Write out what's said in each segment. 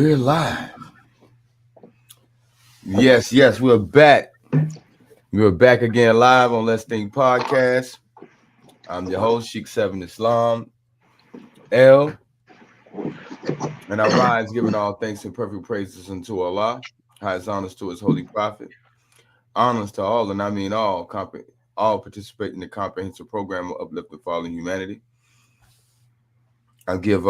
We're live. Yes, we're back. We're back again live on Let's Think Podcast. I'm your host, Sheikh 7 Islam, L, and I rise giving all thanks and perfect praises unto Allah, highest honors to his holy prophet, honors to all, and I mean all participate in the comprehensive program of uplifting fallen humanity. I give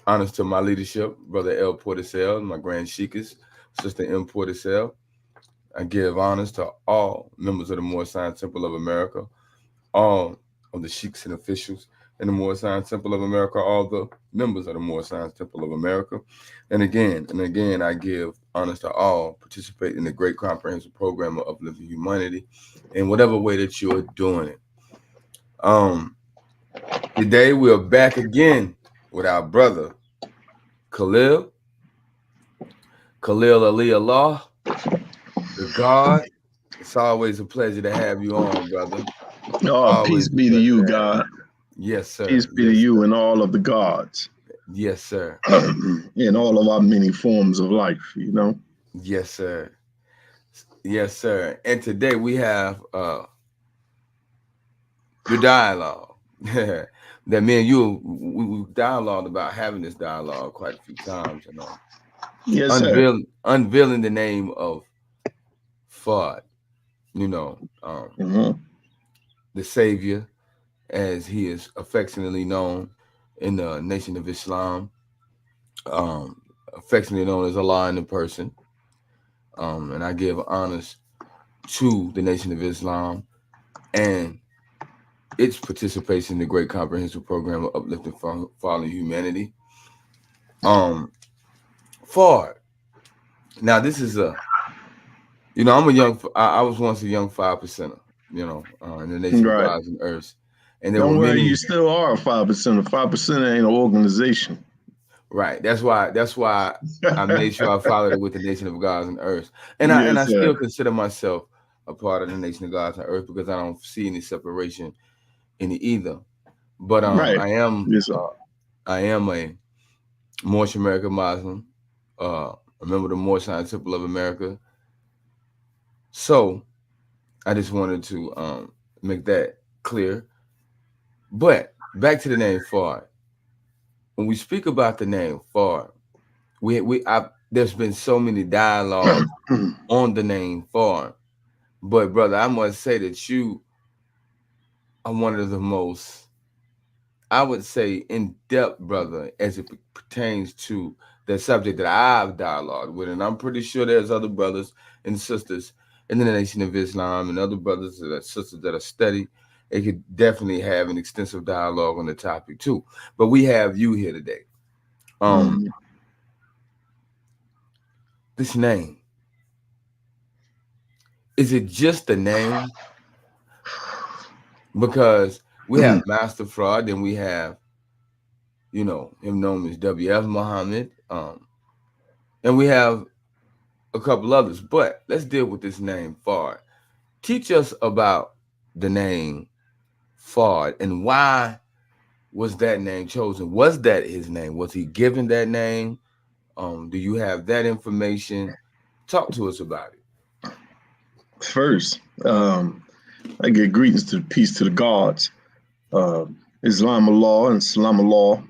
honors to my leadership, Brother L. Portisel, my Grand Sheikhs, Sister M. Portisel. I give honors to all members of the Moorish Science Temple of America, all of the sheiks and officials in the Moorish Science Temple of America, all the members of the Moorish Science Temple of America. And again, I give honors to all participate in the great comprehensive program of uplifting humanity in whatever way that you're doing it. Today we're back again with our brother, Khalil Ali-Allah, the God. It's always a pleasure to have you on, brother. Oh, peace be to you, God. Yes, sir. Peace be to you and all of the gods. Yes, sir. In all of our many forms of life, you know? Yes, sir. Yes, sir. And today we have the dialogue that me and you, we dialogued about having this dialogue quite a few times, you know. Yes, sir. Unveiling the name of Fard, you know, the Savior, as he is affectionately known in the Nation of Islam, affectionately known as Allah in person. And I give honors to the Nation of Islam and its participation in the great comprehensive program of uplifting fallen humanity. Fard. Now this is I'm I was once a young 5%er, you know, in the Nation of Gods and Earths. And there Don't were worry, many, you still are a 5%. A 5% ain't an organization. Right. That's why I made sure I followed it with the Nation of Gods and Earths. And Yes, I sir. still consider myself a part of the Nation of Gods and Earth because I don't see any separation in either. But Right. Yes, sir. I am a Moorish American Muslim, a member of the Moorish Science Temple of America. So I just wanted to make that clear. But back to the name Fard. When we speak about the name Fard, there's been so many dialogues on the name Fard. But brother, I must say that you are one of the most, I would say, in-depth, brother, as it pertains to the subject that I've dialogued with. And I'm pretty sure there's other brothers and sisters in the Nation of Islam and other brothers and sisters that are studied. They could definitely have an extensive dialogue on the topic too. But we have you here today. This name, is it just a name? Because we have Master Fraud, then we have, you know, him known as W.F. Muhammad, and we have a couple others. But let's deal with this name Fard. Teach us about the name Fard and why was that name chosen? Was that his name? Was he given that name? Do you have that information? Talk to us about it. First, I give greetings to peace to the gods. Islam Allah and Salam Allah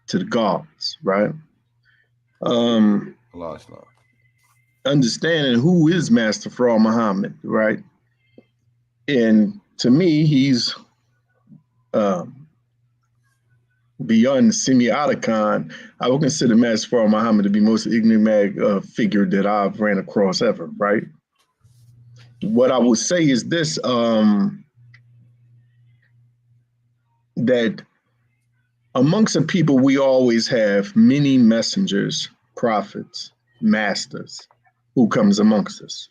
to the gods, right? Allah Islam. Understanding who is Master Fard Muhammad, right? And to me, he's beyond semioticon. I would consider Master Fard Muhammad to be most enigmatic figure that I've ran across ever, right? What I would say is this, that amongst the people, we always have many messengers, prophets, masters who comes amongst us.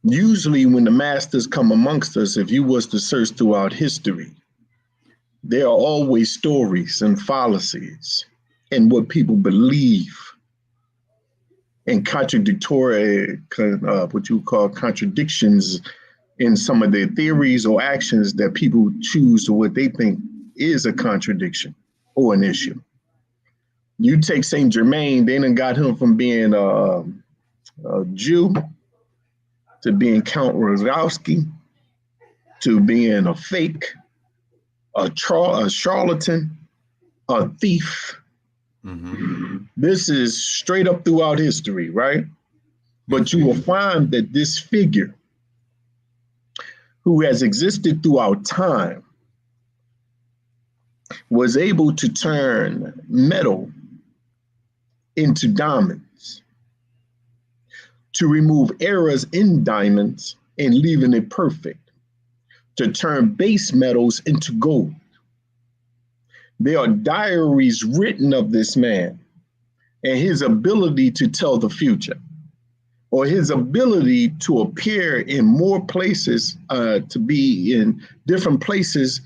Usually when the masters come amongst us, if you was to search throughout history, there are always stories and fallacies and what people believe and contradictory, what you call contradictions in some of their theories or actions that people choose to what they think is a contradiction or an issue. You take Saint Germain, they done got him from being a Jew to being Count Rosowski to being a fake, a charlatan, a thief. This is straight up throughout history, right? But you will find that this figure who has existed throughout time was able to turn metal into diamonds, to remove errors in diamonds and leaving it perfect, to turn base metals into gold. There are diaries written of this man and his ability to tell the future, or his ability to appear in more places, to be in different places,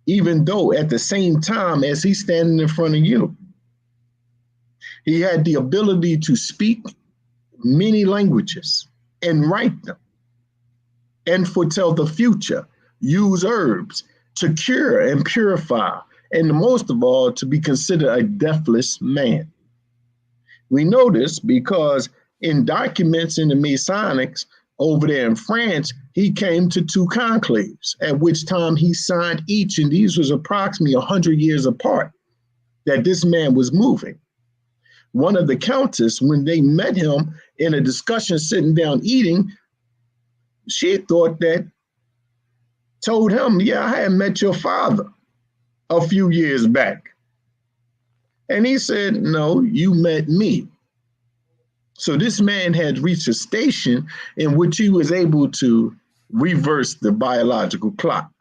even though at the same time as he's standing in front of you. He had the ability to speak many languages and write them and foretell the future, use herbs to cure and purify, and most of all, to be considered a deathless man. We know this because in documents in the Masonics over there in France, he came to 2 conclaves, at which time he signed each, and these was approximately 100 years apart, that this man was moving. One of the countess, when they met him in a discussion sitting down eating, she thought that, told him, yeah, I had met your father a few years back. And he said, no, you met me. So this man had reached a station in which he was able to reverse the biological clock.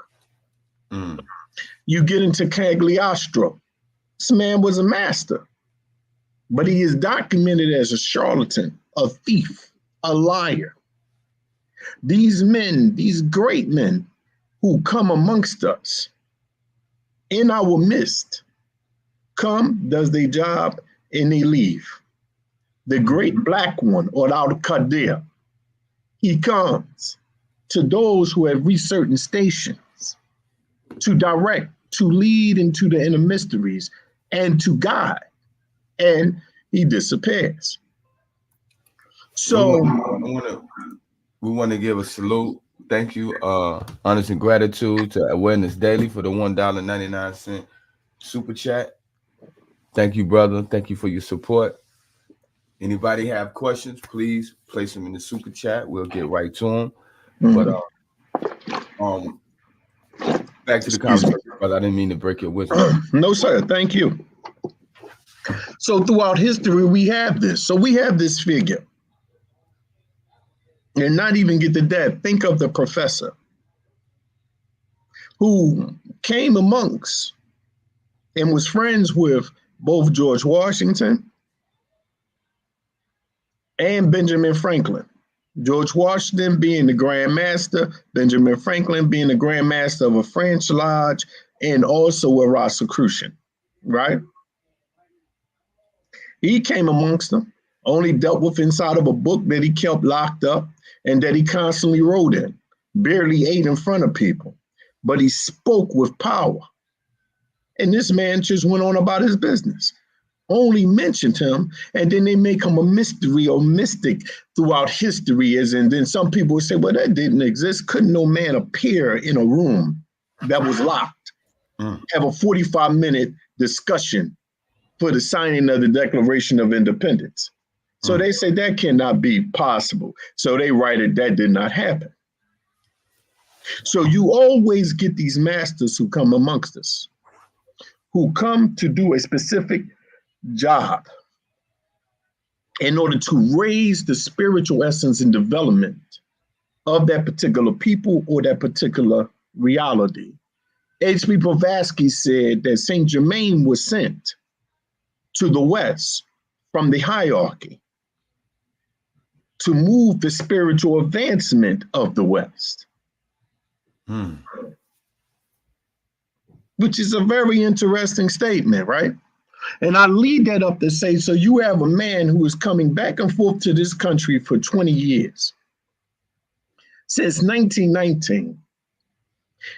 You get into Cagliostro. This man was a master, but he is documented as a charlatan, a thief, a liar. These men, these great men who come amongst us in our midst, come, does their job, and they leave. The great black one, or Al-Qadir, he comes to those who have reached certain stations to direct, to lead into the inner mysteries, and to guide, and he disappears. So we want to give a salute. Thank you, honors and gratitude to Awareness Daily for the $1.99 super chat. Thank you, brother. Thank you for your support. Anybody have questions, please place them in the super chat. We'll get right to them. But back to the conversation, brother. I didn't mean to break your wisdom. No, sir. Thank you. So throughout history, we have this. So we have this figure. And not even get to that. Think of the professor who came amongst and was friends with both George Washington and Benjamin Franklin. George Washington being the Grand Master, Benjamin Franklin being the Grand Master of a French lodge, and also a Rosicrucian, right? He came amongst them, only dealt with inside of a book that he kept locked up and that he constantly wrote in, barely ate in front of people, but he spoke with power. And this man just went on about his business, only mentioned him, and then they make him a mystery or mystic throughout history. And then some people would say, well, that didn't exist. Couldn't no man appear in a room that was locked, have a 45-minute discussion for the signing of the Declaration of Independence? So they say that cannot be possible. So they write it, that did not happen. So you always get these masters who come amongst us, who come to do a specific job in order to raise the spiritual essence and development of that particular people or that particular reality. H.P. Blavatsky said that Saint Germain was sent to the West from the hierarchy to move the spiritual advancement of the West. Which is a very interesting statement, right? And I lead that up to say, so you have a man who is coming back and forth to this country for 20 years. Since 1919,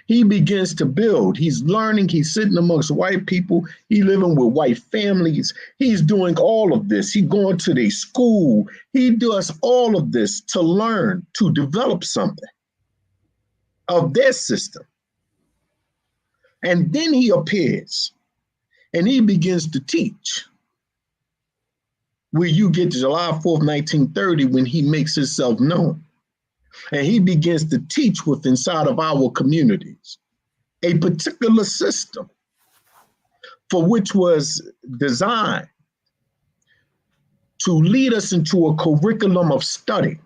He begins to build. He's learning. He's sitting amongst white people. He's living with white families. He's doing all of this. He's going to their school. He does all of this to learn, to develop something of their system. And then he appears and he begins to teach. Where you get to July 4th, 1930, when he makes himself known. And he begins to teach with inside of our communities a particular system for which was designed to lead us into a curriculum of study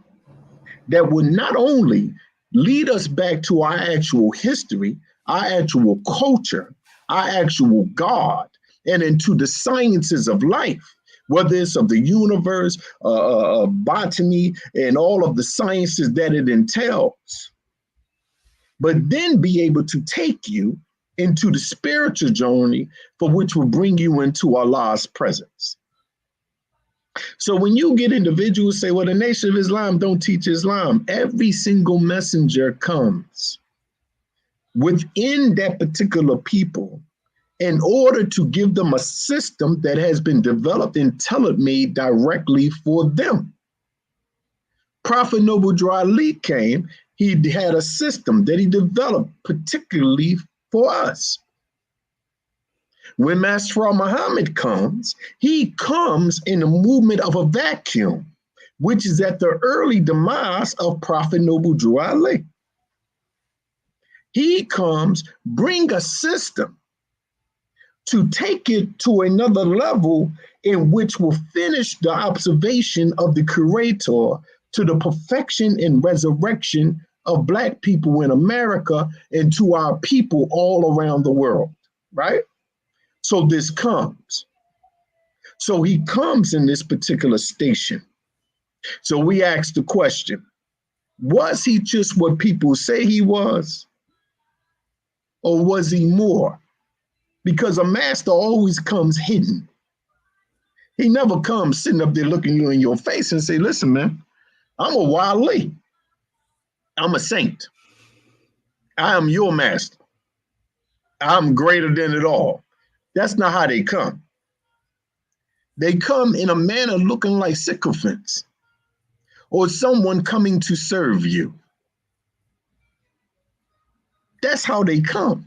that would not only lead us back to our actual history, our actual culture, our actual God, and into the sciences of life, whether it's of the universe, botany, and all of the sciences that it entails, but then be able to take you into the spiritual journey for which will bring you into Allah's presence. So when you get individuals say, well, the Nation of Islam don't teach Islam, every single messenger comes within that particular people in order to give them a system that has been developed and tailor-made directly for them. Prophet Noble Drew Ali came, he had a system that he developed particularly for us. When Master Muhammad comes, he comes in the movement of a vacuum, which is at the early demise of Prophet Noble Drew Ali. He comes, bring a system to take it to another level in which will finish the observation of the Creator to the perfection and resurrection of Black people in America and to our people all around the world, right? So this comes. So he comes in this particular station. So we ask the question, was he just what people say he was? Or was he more? Because a master always comes hidden. He never comes sitting up there looking you in your face and say, listen, man, I'm a wali. I'm a saint. I am your master. I'm greater than it all. That's not how they come. They come in a manner looking like sycophants or someone coming to serve you. That's how they come.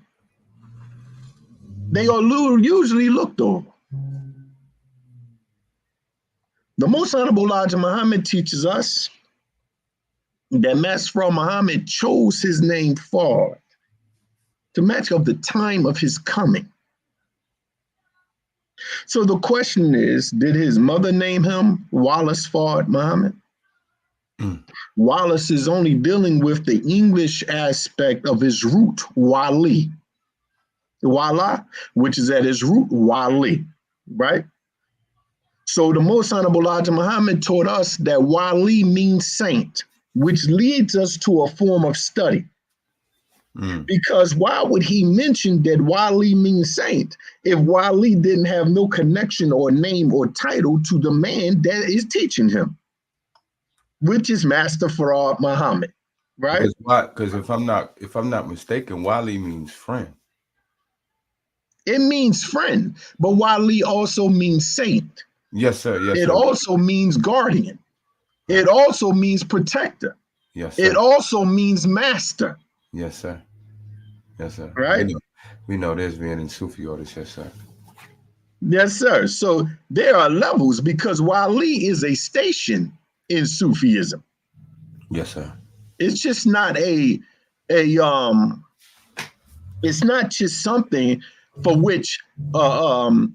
They are usually looked over. The Most Honorable Elijah Muhammad teaches us that Master Muhammad chose his name Fard to match up the time of his coming. So the question is, did his mother name him Wallace Fard Muhammad? Wallace is only dealing with the English aspect of his root, Wali. Wala, which is at his root, Wali, right? So the Most Honorable Elijah Muhammad taught us that Wali means saint, which leads us to a form of study. Because why would he mention that Wali means saint if Wali didn't have no connection or name or title to the man that is teaching him, which is Master Fard Muhammad, right? Because if I'm not mistaken, Wali means friend. It means friend, but Wali also means saint. Yes, sir. Yes, it sir. also means guardian. It also means protector. Yes, sir. It also means master. Yes, sir. Yes, sir. Right? We know this being in Sufi orders. Yes, sir. Yes, sir. So there are levels because Wali is a station in Sufism. Yes, sir. It's just not it's not just something for which,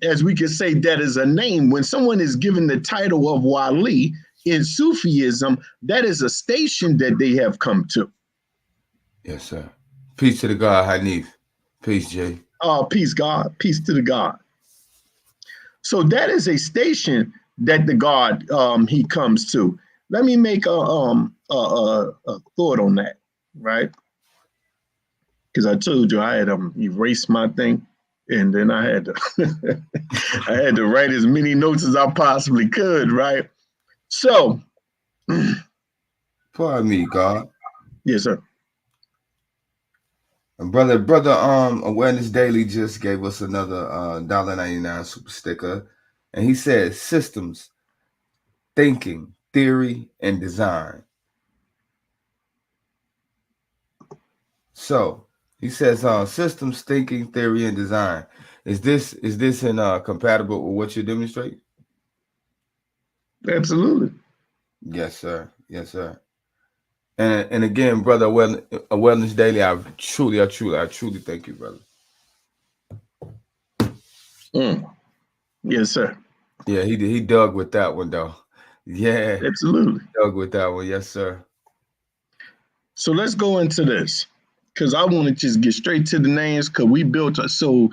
as we could say, that is a name. When someone is given the title of Wali in Sufism, that is a station that they have come to. Yes, sir. Peace to the God, Hanif. Peace, Jay. Peace, God. Peace to the God. So that is a station that the God he comes to. Let me make a thought on that, right? Because I told you I had erased my thing, and then I had to I had to write as many notes as I possibly could, right? So, pardon me, God. Yes, sir. And brother, Awareness Daily just gave us another $1.99 super sticker, and he said systems, thinking, theory, and design. So he says systems, thinking, theory, and design. Is this in compatible with what you demonstrate? Absolutely. Yes, sir. Yes, sir. And again, brother, Wellness Daily, I truly thank you, brother. Yes, sir. Yeah, he dug with that one though. Yeah, Absolutely. dug with that one. Yes, sir. So let's go into this because I want to just get straight to the names because we built so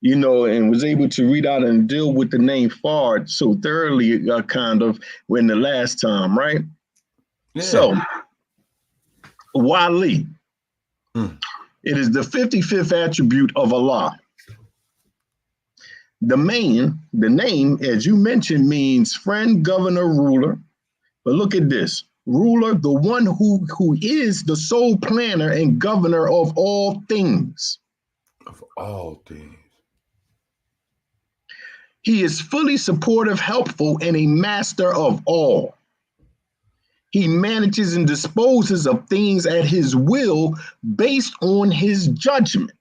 and was able to read out and deal with the name Fard so thoroughly, kind of when the last time, right? Yeah. So Wali, Mm. it is the 55th attribute of Allah. The name, as you mentioned, means friend, governor, ruler. But look at this. Ruler, the one who is the sole planner and governor of all things. Of all things. He is fully supportive, helpful, and a master of all. He manages and disposes of things at his will based on his judgment.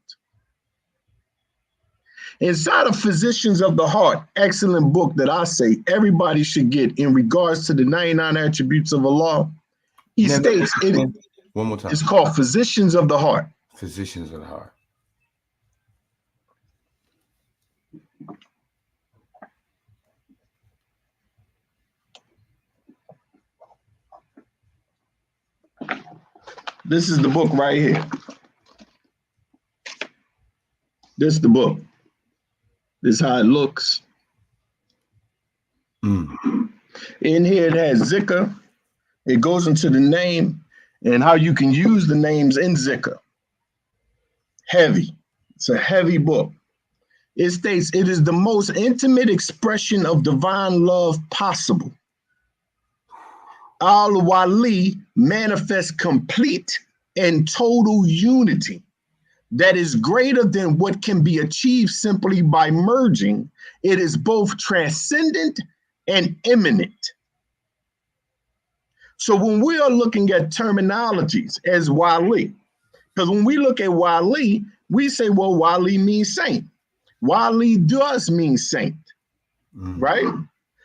Inside of Physicians of the Heart, excellent book that I say everybody should get in regards to the 99 attributes of Allah, he states one more time. It's called Physicians of the Heart. Physicians of the Heart. This is the book right here. This is the book. This is how it looks. In here it has zikr. It goes into the name and how you can use the names in zikr. Heavy. It's a heavy book. It states it is the most intimate expression of divine love possible. Al-Wali manifests complete and total unity that is greater than what can be achieved simply by merging. It is both transcendent and immanent. So when we are looking at terminologies as Wali, because when we look at Wali, we say, well, Wali means saint. Wali does mean saint, right?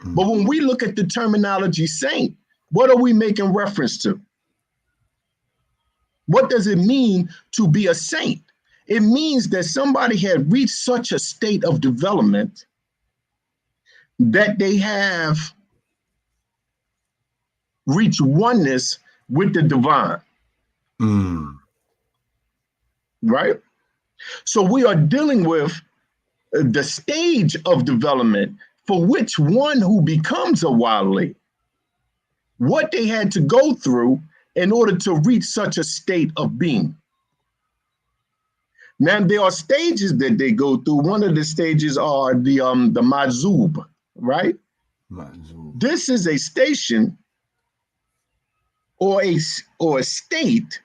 But when we look at the terminology saint, what are we making reference to? What does it mean to be a saint? It means that somebody had reached such a state of development that they have reached oneness with the divine. Right? So we are dealing with the stage of development for which one who becomes a wali, what they had to go through in order to reach such a state of being. Now there are stages that they go through. One of the stages are the mazub, right? Mazub. This is a station or a state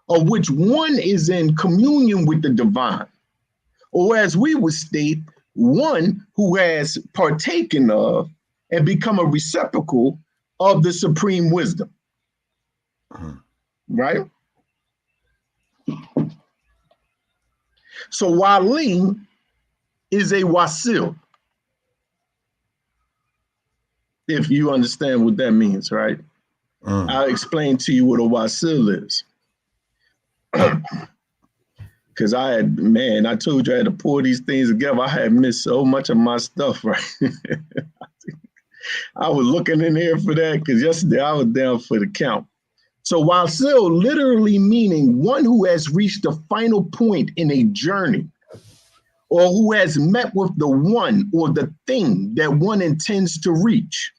of which one is in communion with the divine, or as we would state, one who has partaken of and become a receptacle of the supreme wisdom, right? So Wali is a wasil, if you understand what that means, right? I'll explain to you what a wasil is. Because I told you I had to pull these things together. I had missed so much of my stuff, right? I was looking in here for that because yesterday I was down for the count. So wasil literally meaning one who has reached the final point in a journey, or who has met with the one or the thing that one intends to reach.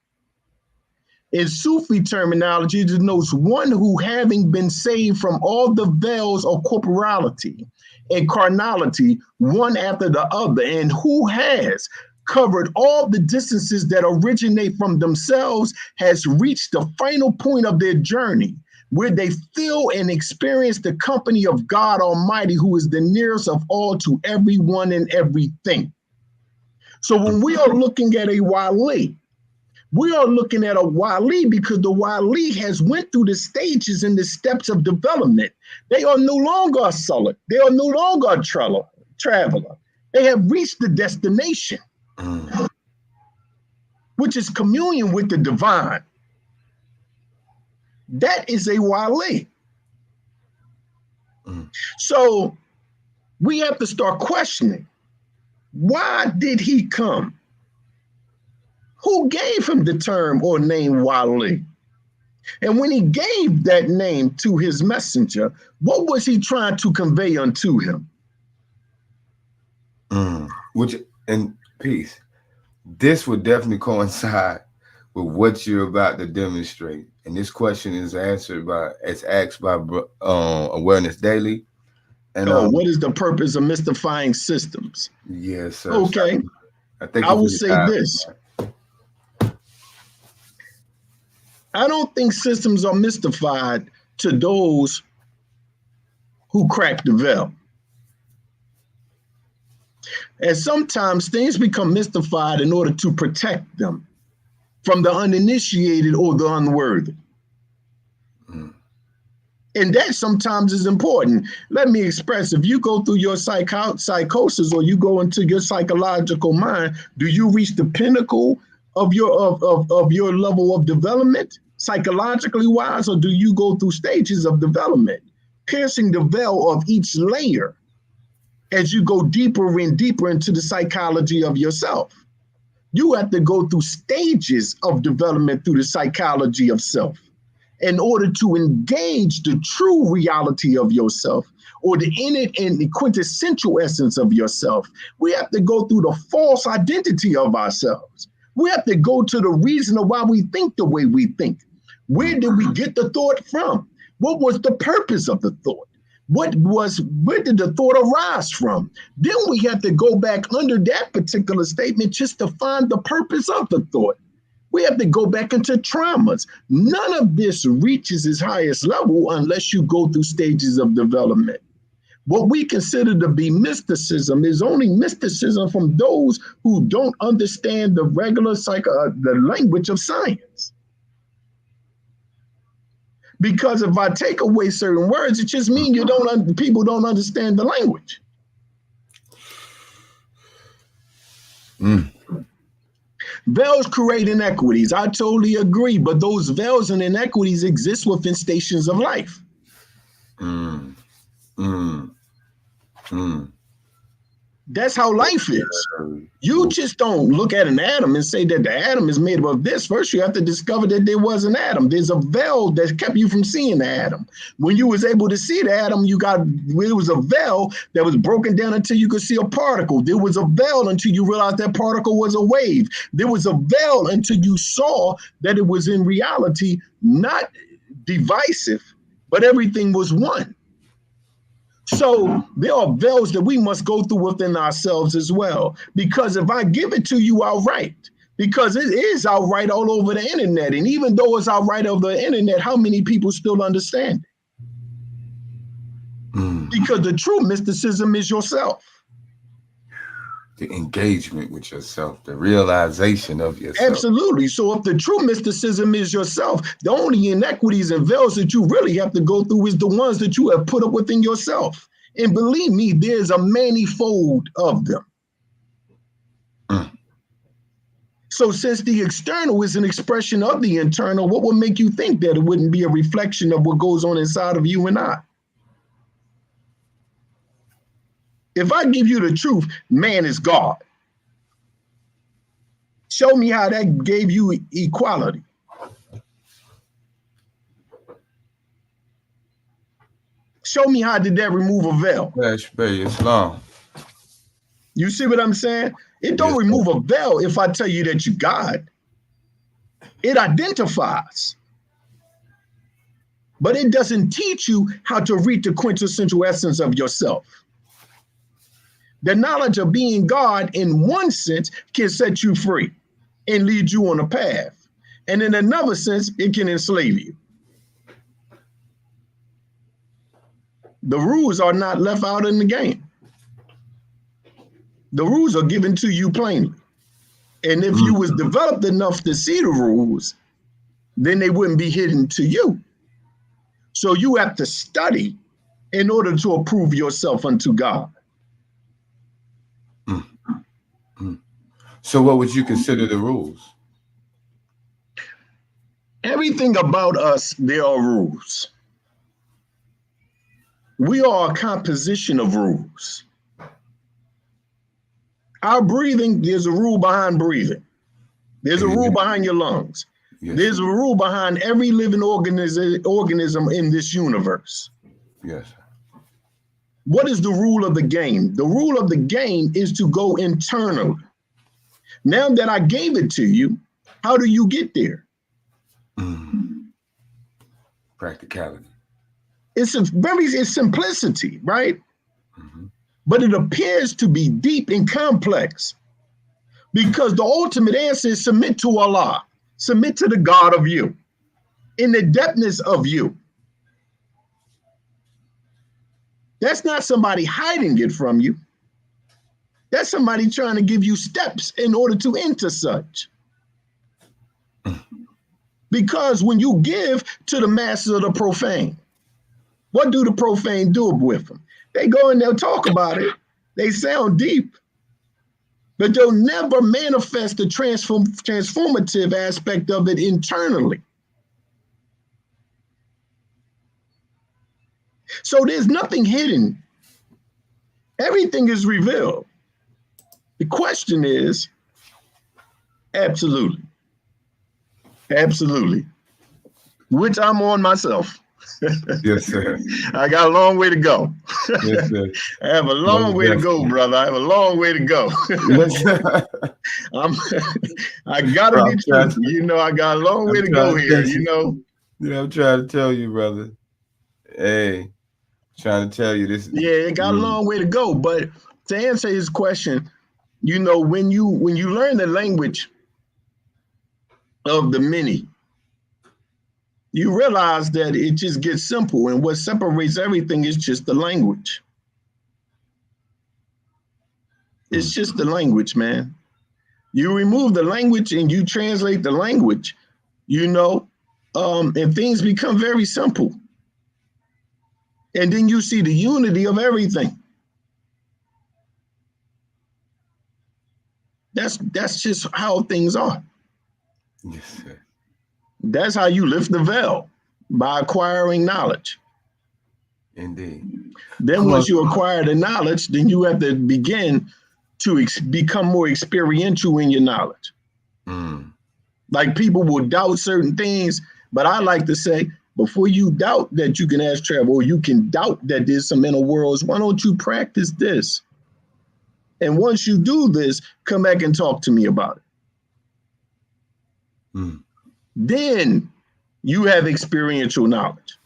In Sufi terminology, it denotes one who, having been saved from all the veils of corporality and carnality, one after the other, and who has covered all the distances that originate from themselves, has reached the final point of their journey, where they feel and experience the company of God Almighty, who is the nearest of all to everyone and everything. So when we are looking at a wali, we are looking at a wali because the wali has went through the stages and the steps of development. They are no longer a suluk. They are no longer a traveler. They have reached the destination, which is communion with the divine. That is a wali. So we have to start questioning, why did he come? Who gave him the term or name wali? And when he gave that name to his messenger, what was he trying to convey unto him? Which, in peace, this would definitely coincide with what you're about to demonstrate. And this question is asked by Awareness Daily. And what is the purpose of mystifying systems? Yes, sir. Okay. I will say this. I don't think systems are mystified to those who crack the veil. And sometimes things become mystified in order to protect them from the uninitiated or the unworthy. And that sometimes is important. Let me express, if you go through your psychosis or you go into your psychological mind, do you reach the pinnacle of your level of development, psychologically wise, or do you go through stages of development, piercing the veil of each layer as you go deeper and deeper into the psychology of yourself? You have to go through stages of development through the psychology of self in order to engage the true reality of yourself, or the innate and the quintessential essence of yourself. We have to go through the false identity of ourselves. We have to go to the reason of why we think the way we think. Where did we get the thought from? What was the purpose of the thought? Where did the thought arise from? Then we have to go back under that particular statement just to find the purpose of the thought. We have to go back into traumas. None of this reaches its highest level unless you go through stages of development. What we consider to be mysticism is only mysticism from those who don't understand the regular the language of science. Because if I take away certain words, it just means people don't understand the language. Veils create inequities. I totally agree, but those veils and inequities exist within stations of life. That's how life is. You just don't look at an atom and say that the atom is made up of this. First, you have to discover that there was an atom. There's a veil that kept you from seeing the atom. When you was able to see the atom, there was a veil that was broken down until you could see a particle. There was a veil until you realized that particle was a wave. There was a veil until you saw that it was in reality not divisive, but everything was one. So there are veils that we must go through within ourselves as well. Because if I give it to you outright, because it is outright all over the internet, and even though it's outright over the internet, how many people still understand it? Because the true mysticism is yourself. The engagement with yourself, the realization of yourself. Absolutely. So if the true mysticism is yourself, the only inequities and veils that you really have to go through is the ones that you have put up within yourself. And believe me, there's a manifold of them. So since the external is an expression of the internal, what would make you think that it wouldn't be a reflection of what goes on inside of you and I? If I give you the truth, man is God. Show me how that gave you equality. Show me how did that remove a veil. Islam. You see what I'm saying? It don't remove a veil if I tell you that you're God. It identifies. But it doesn't teach you how to reach the quintessential essence of yourself. The knowledge of being God in one sense can set you free and lead you on a path. And in another sense, it can enslave you. The rules are not left out in the game. The rules are given to you plainly. And if you was developed enough to see the rules, then they wouldn't be hidden to you. So you have to study in order to approve yourself unto God. So what would you consider the rules? Everything about us, there are rules. We are a composition of rules. Our breathing, there's a rule behind breathing. There's a rule behind your lungs. Yes. There's a rule behind every living organism in this universe. Yes. What is the rule of the game? The rule of the game is to go internal. Now that I gave it to you, how do you get there? Practicality. It's simplicity, right? But it appears to be deep and complex, because the ultimate answer is submit to Allah, submit to the God of you, in the depthness of you. That's not somebody hiding it from you. That's somebody trying to give you steps in order to enter such. Because when you give to the masses of the profane, what do the profane do with them? They go and they'll talk about it. They sound deep, but they'll never manifest the transformative aspect of it internally. So there's nothing hidden. Everything is revealed. The question is, absolutely. Absolutely. Which I'm on myself. Yes, sir. I got a long way to go. Yes, sir. I have a long way to go, brother. I have a long way to go. Yes, sir. I gotta be truthful. You know, I got a long way to go here, you know. Yeah, I'm trying to tell you, brother. Hey, trying to tell you this. Yeah, it got a long way to go. But to answer his question, you know, when you learn the language of the many, you realize that it just gets simple, and what separates everything is just the language. It's just the language, man. You remove the language and you translate the language, you know, and things become very simple. And then you see the unity of everything. That's just how things are. Yes, sir. That's how you lift the veil, by acquiring knowledge. Indeed. Then once you acquire the knowledge, then you have to begin to become more experiential in your knowledge. Like, people will doubt certain things, but I like to say, before you doubt that you can ask travel, or you can doubt that there's some inner worlds, why don't you practice this? And once you do this, come back and talk to me about it. Then you have experiential knowledge.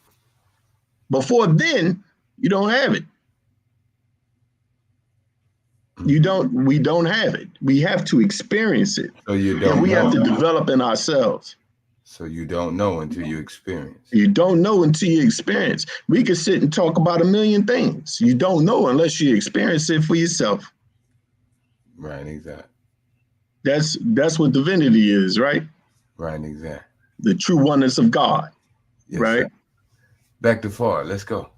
Before then, you don't have it. We don't have it. We have to experience it. So you don't and we know. have to develop in ourselves. So you don't know until you experience. You don't know until you experience. We could sit and talk about a million things. You don't know unless you experience it for yourself. Right, exactly. That's what divinity is, right? Right, exactly. The true oneness of God, yes, right? Sir. Back to far. Let's go.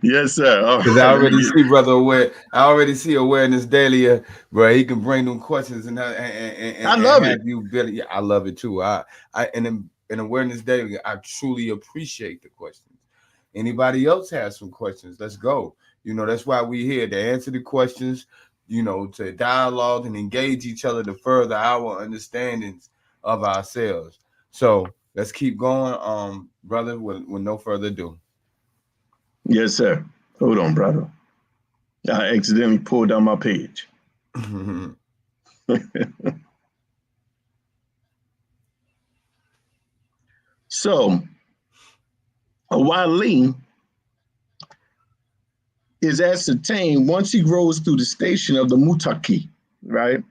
Yes, sir. Because I already see, brother, awareness daily, where he can bring them questions and I love it. Yeah, I love it too. In awareness daily, I truly appreciate the questions. Anybody else has some questions? Let's go. You know, that's why we're here, to answer the questions, you know, to dialogue and engage each other to further our understandings of ourselves. So let's keep going, brother, with no further ado. Yes, sir. Hold on, brother. I accidentally pulled down my page. So, a wali is ascertained once he grows through the station of the mutaki, right?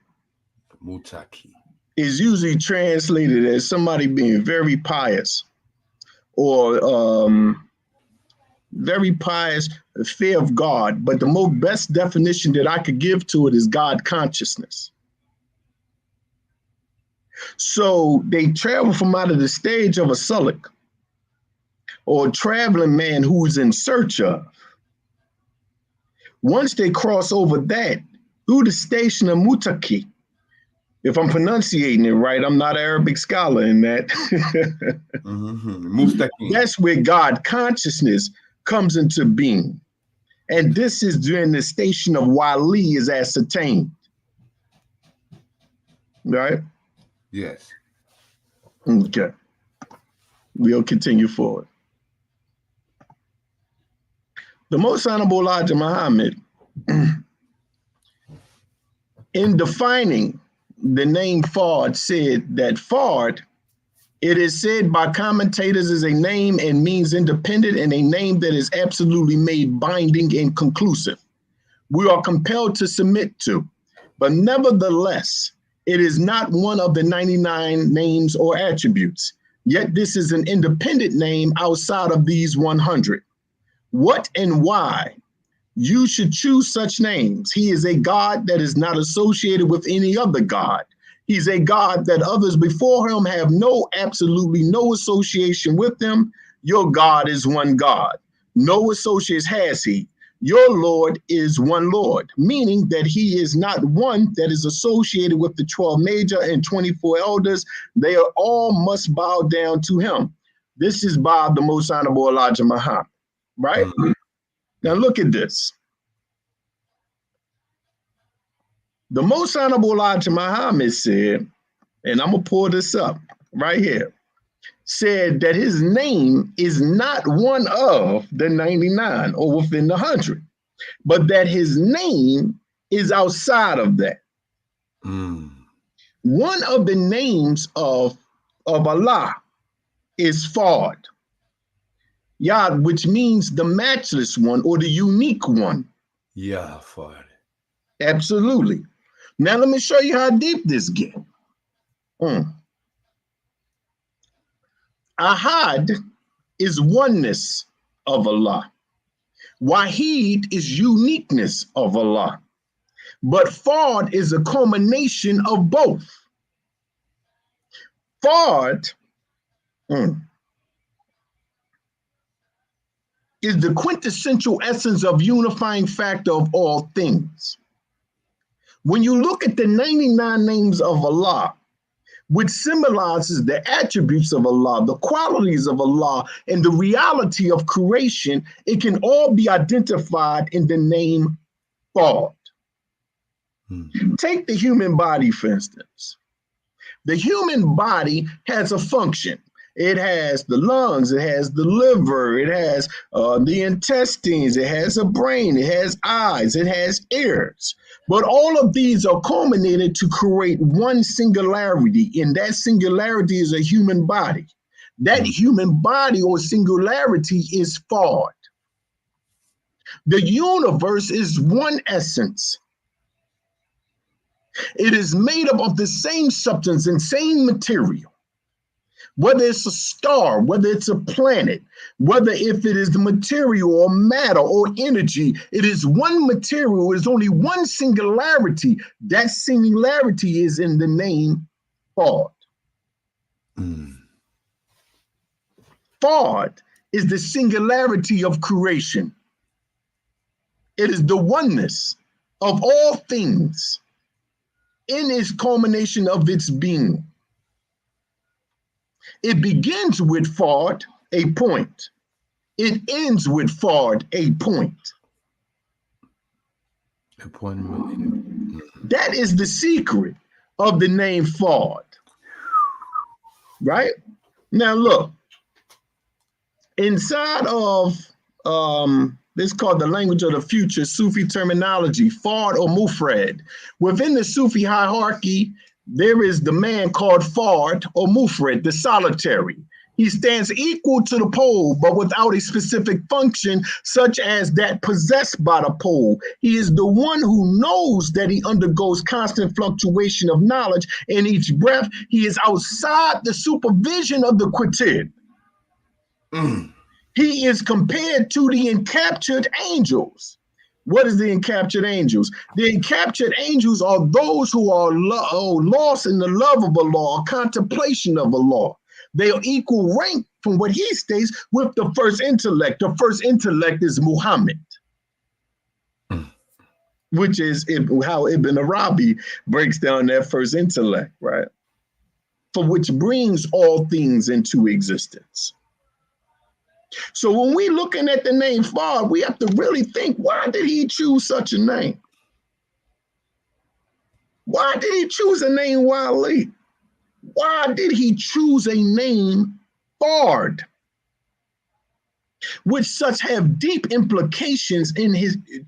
Mutaki is usually translated as somebody being very pious, or very pious, fear of God. But the most best definition that I could give to it is God consciousness. So they travel from out of the stage of a suluk or a traveling man who's in search of. Once they cross over that, through the station of Mutaki, if I'm pronunciating it right, I'm not an Arabic scholar in that. That's where God consciousness comes into being. And this is during the station of Wali is ascertained. Right? Yes. Okay. We'll continue forward. The Most Honorable Elijah Muhammad, in defining the name Fard, said that Fard, it is said by commentators, is a name and means independent and a name that is absolutely made binding and conclusive. We are compelled to submit to, but nevertheless, it is not one of the 99 names or attributes. Yet this is an independent name outside of these 100. What and why you should choose such names? He is a God that is not associated with any other God. He's a God that others before him have absolutely no association with him. Your God is one God. No associates has he. Your Lord is one Lord, meaning that he is not one that is associated with the 12 major and 24 elders. They are all must bow down to him. This is by the Most Honorable Elijah Muhammad. Right? Now look at this. The Most Honorable Elijah Muhammad said, and I'm going to pull this up right here, said that his name is not one of the 99 or within the 100, but that his name is outside of that. One of the names of Allah is Fard. Yad, which means the matchless one or the unique one. Yeah, Fard. Absolutely. Now let me show you how deep this gets. Ahad is oneness of Allah. Wahid is uniqueness of Allah. But Fard is a culmination of both. Fard is the quintessential essence of unifying factor of all things. When you look at the 99 names of Allah, which symbolizes the attributes of Allah, the qualities of Allah, and the reality of creation, it can all be identified in the name Fard. Take the human body, for instance. The human body has a function. It has the lungs, it has the liver, it has the intestines, it has a brain, it has eyes, it has ears. But all of these are culminated to create one singularity, and that singularity is a human body. That human body or singularity is Fard. The universe is one essence. It is made up of the same substance and same material. Whether it's a star, whether it's a planet, whether if it is the material or matter or energy, it is one material, it is only one singularity. That singularity is in the name Fard. Fard is the singularity of creation. It is the oneness of all things in its culmination of its being. It begins with Fard, a point. It ends with Fard, a point. That is the secret of the name Fard. Right? Now look, inside of this is called the language of the future, Sufi terminology, Fard or Mufrad. Within the Sufi hierarchy, there is the man called Fard or Mufrad, the solitary. He stands equal to the pole, but without a specific function, such as that possessed by the pole. He is the one who knows that he undergoes constant fluctuation of knowledge in each breath. He is outside the supervision of the Qatib. He is compared to the encaptured angels. What is the encaptured angels? The encaptured angels are those who are lost in the love of Allah, contemplation of Allah. They are equal rank, from what he states, with the first intellect. The first intellect is Muhammad, which is how Ibn Arabi breaks down that first intellect, right? For which brings all things into existence. So when we're looking at the name Fard, we have to really think, why did he choose such a name? Why did he choose a name Wali? Why did he choose a name Fard? Which such have deep implications in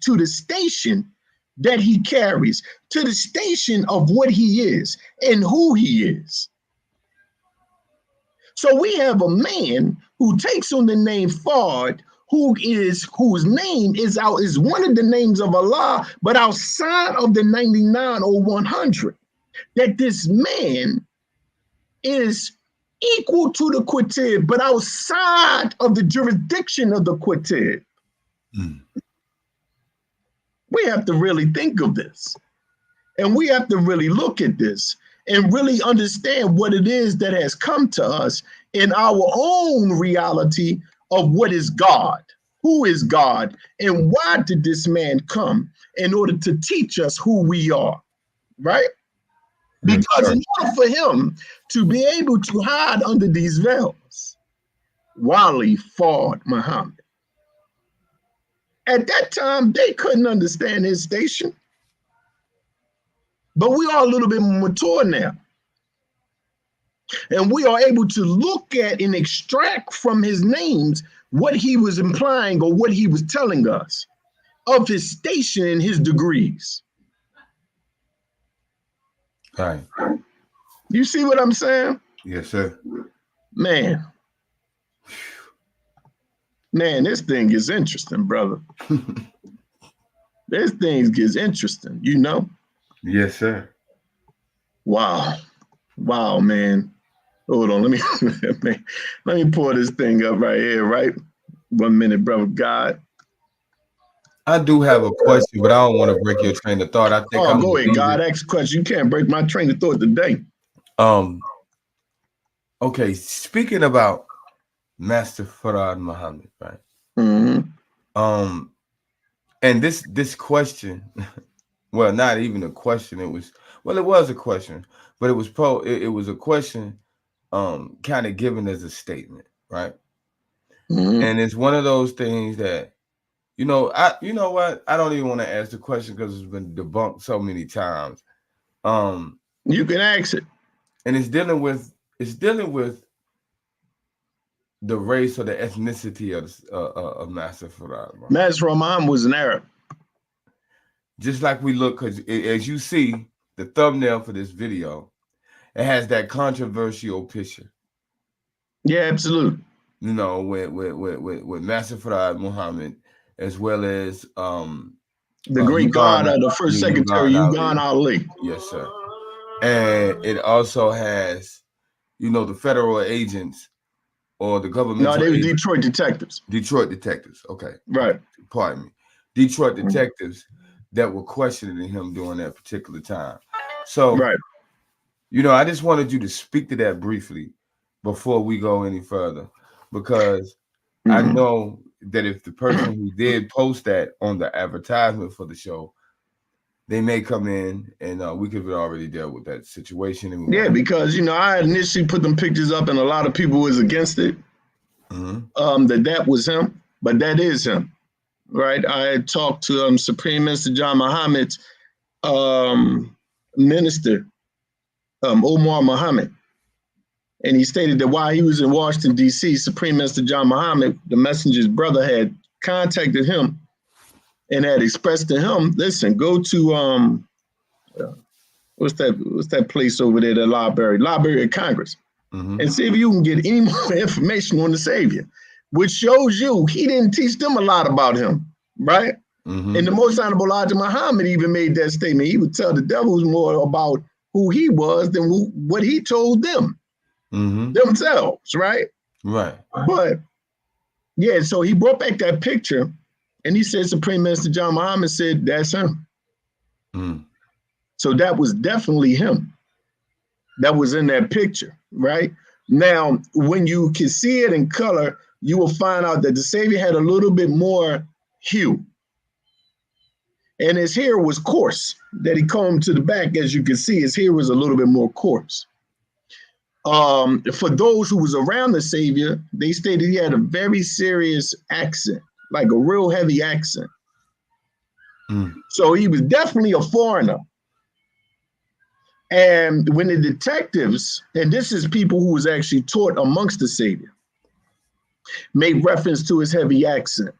to the station that he carries, to the station of what he is and who he is. So we have a man who takes on the name Fard, whose name is one of the names of Allah, but outside of the 99 or 100. That this man is equal to the Qutb, but outside of the jurisdiction of the Qutb. We have to really think of this. And we have to really look at this and really understand what it is that has come to us in our own reality of what is God, who is God, and why did this man come in order to teach us who we are, right? Because in order for him to be able to hide under these veils, Wali Fard Muhammad, at that time, they couldn't understand his station. But we are a little bit more mature now. And we are able to look at and extract from his names what he was implying or what he was telling us of his station and his degrees. Right. You see what I'm saying? Yes, sir. Man, this thing gets interesting, brother. This thing gets interesting, you know? Yes, sir. Wow, man. Hold on, let me pull this thing up right here, right? 1 minute, brother God. I do have a question, but I don't want to break your train of thought. I think go ahead, God. Ask a question. You can't break my train of thought today. Okay, speaking about Master Fard Muhammad, right? Mm-hmm. And this question, well, not even a question. It was a question, but it was a question, kind of given as a statement, right? Mm-hmm. And it's one of those things that, you know what? I don't even want to ask the question because it's been debunked so many times. You can ask it. And it's dealing with the race or the ethnicity of Master Fard. Master Muhammad was an Arab. Just like we look, because as you see the thumbnail for this video, it has that controversial picture. Yeah, absolutely. You know, with Master Fard Muhammad, as well as the great god of the first secretary, Uganda Ali. Yes, sir. And it also has, the federal agents or the government. No, they were Detroit detectives. Detroit detectives. Okay. Right. Pardon me. Detroit detectives that were questioning him during that particular time. So, right. I just wanted you to speak to that briefly before we go any further, because I know that if the person who did post that on the advertisement for the show, they may come in and we could have already dealt with that situation. And because, I initially put them pictures up and a lot of people was against it. That was him, but that is him, right? I had talked to Supreme Minister John Muhammad's minister, Omar Muhammad. And he stated that while he was in Washington, D.C., Supreme Minister John Muhammad, the messenger's brother, had contacted him and had expressed to him, listen, go to what's that place over there, the Library of Congress, and see if you can get any more information on the Savior, which shows you he didn't teach them a lot about him, right? And the Most Honorable Elijah Muhammad even made that statement. He would tell the devils more about who he was than what he told them themselves, right? Right. But Yeah, so he brought back that picture and he said Supreme Minister John Muhammad said, that's him. Mm. So that was definitely him that was in that picture, right? Now, when you can see it in color, you will find out that the Savior had a little bit more hue. And his hair was coarse, that he combed to the back. As you can see, his hair was a little bit more coarse. For those who was around the Savior, they stated he had a very serious accent, like a real heavy accent. Mm. So he was definitely a foreigner. And when the detectives, and this is people who was actually taught amongst the Savior, made reference to his heavy accent.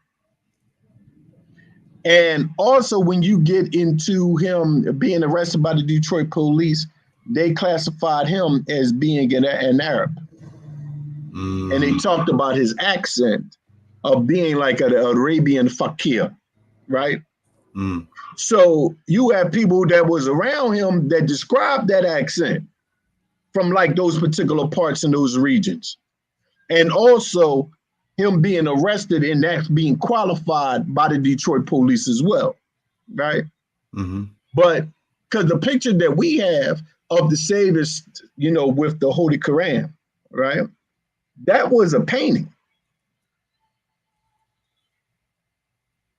And also when you get into him being arrested by the Detroit police, they classified him as being an Arab. Mm. And they talked about his accent of being like an Arabian fakir, right? Mm. So you have people that was around him that described that accent from like those particular parts in those regions. And also him being arrested and that being qualified by the Detroit police as well, right? Mm-hmm. But because the picture that we have of the Savior, you know, with the Holy Quran, right? That was a painting.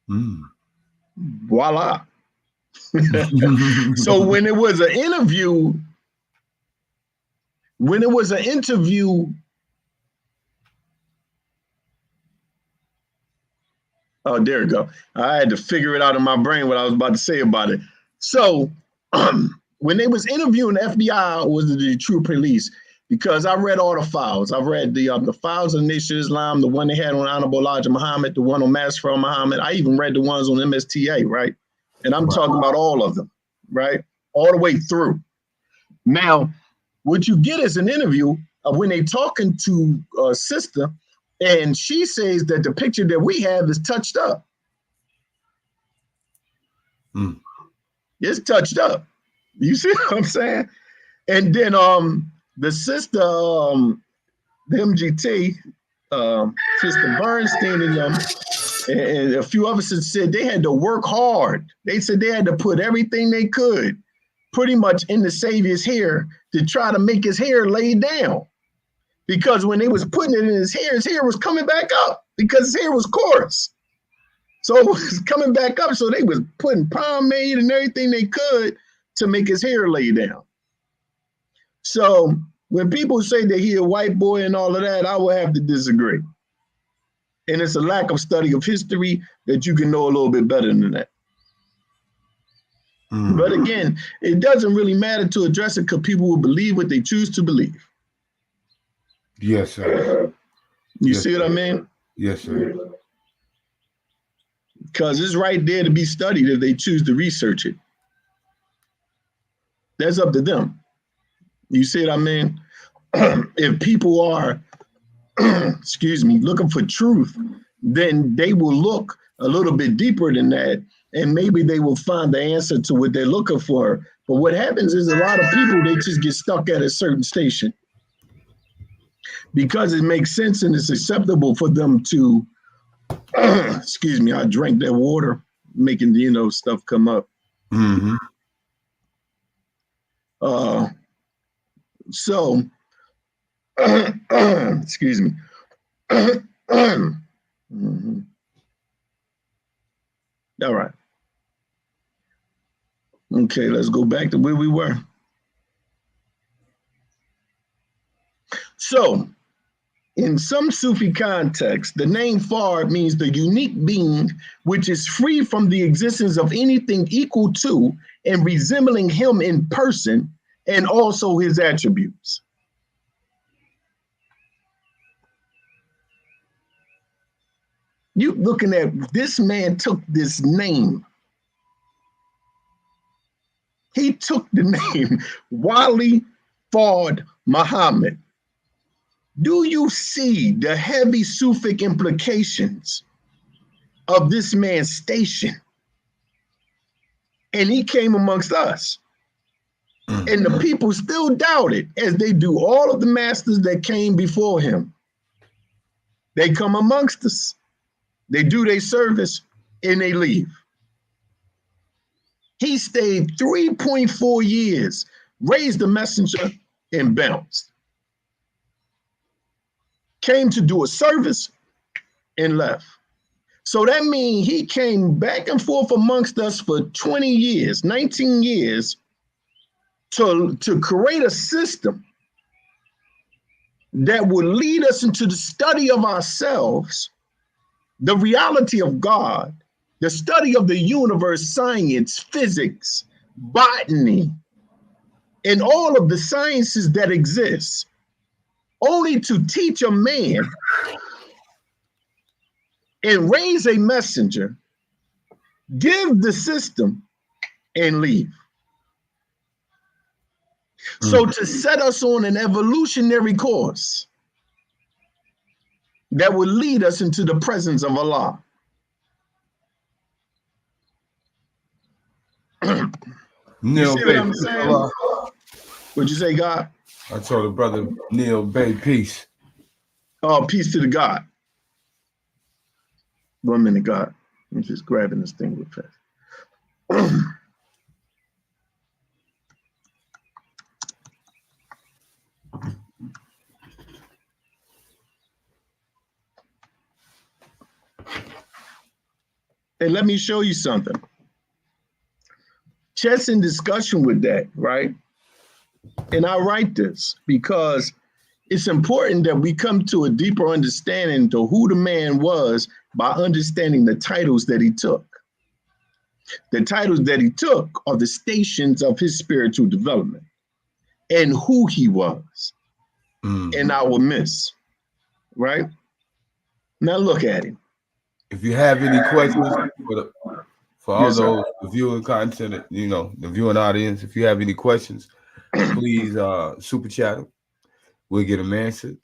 Mm. Voila. So when it was an interview, oh, there we go. I had to figure it out in my brain what I was about to say about it. So when they was interviewing the FBI, was the Detroit police, because I read all the files. I've read the files of Nation of Islam, the one they had on Honorable Elijah Muhammad, the one on Master Muhammad. I even read the ones on MSTA, right? And I'm talking about all of them, right? All the way through. Now, what you get is an interview when they talking to a sister, and she says that the picture that we have is touched up. Mm. It's touched up. You see what I'm saying? And then the sister, the MGT, Sister Bernstein and them, and a few others said they had to work hard. They said they had to put everything they could pretty much in the Savior's hair to try to make his hair lay down. Because when they was putting it in his hair was coming back up because his hair was coarse. So it was coming back up. So they was putting pomade and everything they could to make his hair lay down. So when people say that he a white boy and all of that, I will have to disagree. And it's a lack of study of history that you can know a little bit better than that. Mm. But again, it doesn't really matter to address it because people will believe what they choose to believe. Yes, sir. You see what I mean? Yes, sir. Because it's right there to be studied if they choose to research it. That's up to them. You see what I mean? If people are, excuse me, looking for truth, then they will look a little bit deeper than that, and maybe they will find the answer to what they're looking for. But what happens is a lot of people, they just get stuck at a certain station because it makes sense and it's acceptable for them to, excuse me, I drank that water, making, you know, stuff come up. Mm-hmm. So, excuse me. Mm-hmm. All right. Okay, let's go back to where we were. So, in some Sufi contexts, the name Fard means the unique being which is free from the existence of anything equal to and resembling him in person and also his attributes. You looking at this man took this name. He took the name Wali Fard Muhammad. Do you see the heavy Sufic implications of this man's station? And he came amongst us. And the people still doubted, as they do all of the masters that came before him, They come amongst us, they do their service, and they leave. He stayed 3.4 years, raised the messenger, and bounced. Came to do a service and left. So that means he came back and forth amongst us for 20 years, 19 years, to create a system that would lead us into the study of ourselves, the reality of God, the study of the universe, science, physics, botany, and all of the sciences that exist, only to teach a man and raise a messenger, give the system, and leave. So to set us on an evolutionary course that would lead us into the presence of Allah. Neil You see Bay, what I'm saying? What'd you say, God? I told the brother Neil Bay, peace. Oh, peace to the God. 1 minute, God. I'm just grabbing this thing real fast. And let me show you something. Just in discussion with that, right? And I write this because it's important that we come to a deeper understanding to who the man was by understanding the titles that he took. The titles that he took are the stations of his spiritual development and who he was in our midst, right? Now look at him. If you have any questions for all Yes, sir. those the viewing content, you know, the viewing audience, if you have any questions, please super chat them. We'll get them answered.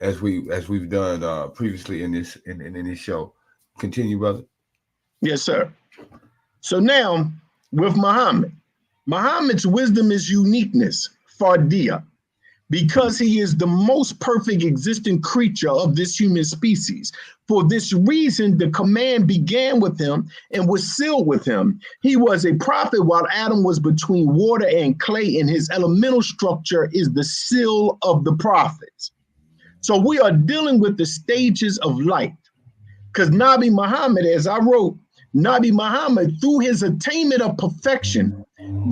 As we've done previously in this show. Continue, brother. Yes, sir. So now with Muhammad, Muhammad's wisdom is uniqueness, fardia, because he is the most perfect existing creature of this human species. For this reason, the command began with him and was sealed with him. He was a prophet while Adam was between water and clay, and his elemental structure is the seal of the prophets. So we are dealing with the stages of life, because Nabi Muhammad, as I wrote, Nabi Muhammad, through his attainment of perfection,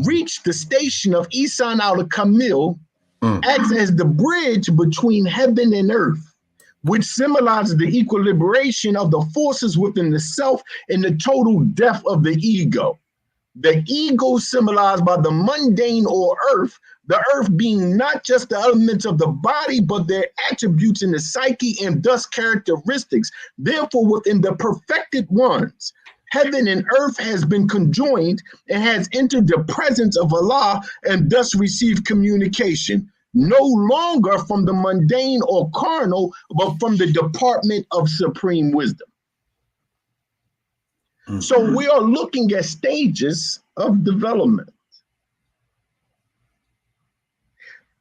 reached the station of Isan al-Kamil, acts as the bridge between heaven and earth, which symbolizes the equilibration of the forces within the self and the total death of the ego. The ego symbolized by the mundane or earth, the earth being not just the elements of the body, but their attributes in the psyche and thus characteristics. Therefore, within the perfected ones, heaven and earth has been conjoined and has entered the presence of Allah and thus received communication, no longer from the mundane or carnal, but from the department of supreme wisdom. So we are looking at stages of development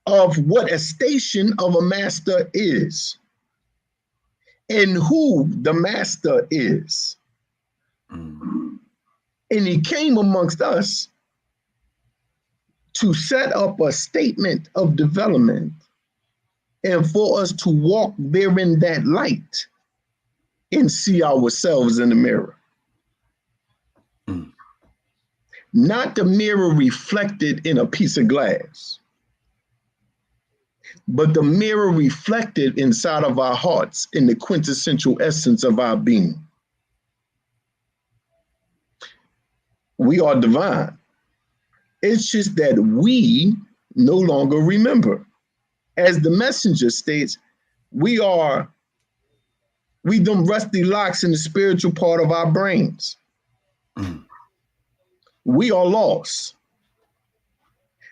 of what a station of a master is and who the master is. And he came amongst us to set up a statement of development and for us to walk there in that light and see ourselves in the mirror. Not the mirror reflected in a piece of glass, but the mirror reflected inside of our hearts in the quintessential essence of our being. We are divine. It's just that we no longer remember. As the messenger states, we them rusty locks in the spiritual part of our brains. We are lost.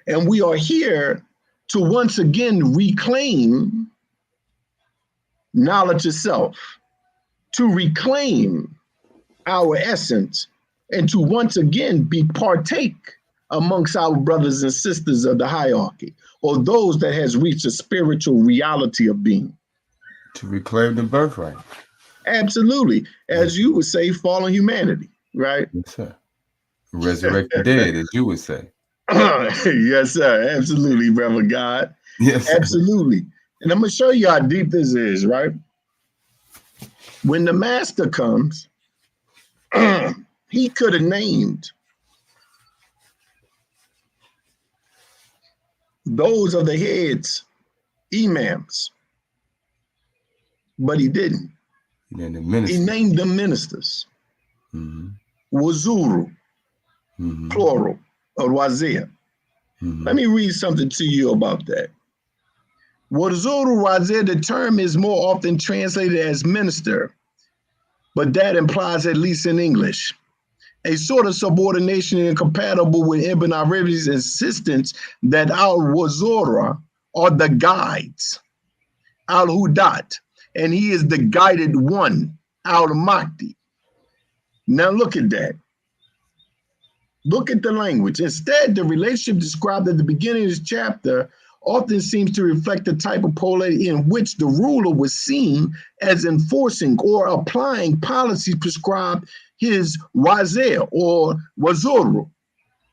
And we are here to once again reclaim knowledge of self, to reclaim our essence, and to once again be partake amongst our brothers and sisters of the hierarchy, or those that has reached a spiritual reality of being. To reclaim the birthright. Absolutely. As you would say, fallen humanity, right? Yes, sir. Resurrect the dead, as you would say. Yes, sir. Absolutely, brother God. Yes, sir. Absolutely. And I'm going to show you how deep this is, right? When the master comes, he could have named those of the heads imams, but he didn't. And the He minister. named them ministers. Mm-hmm. Wazuru, Mm-hmm. plural, or wazir. Mm-hmm. Let me read something to you about that. Wazuru wazir, the term is more often translated as minister, but that implies, at least in English, a sort of subordination incompatible with Ibn Arabi's insistence that al-Wazura are the guides, al-Hudat, and he is the guided one, al-Mahdi. Now look at that. Look at the language. Instead, the relationship described at the beginning of this chapter often seems to reflect the type of polity in which the ruler was seen as enforcing or applying policies prescribed his wazir or wazuru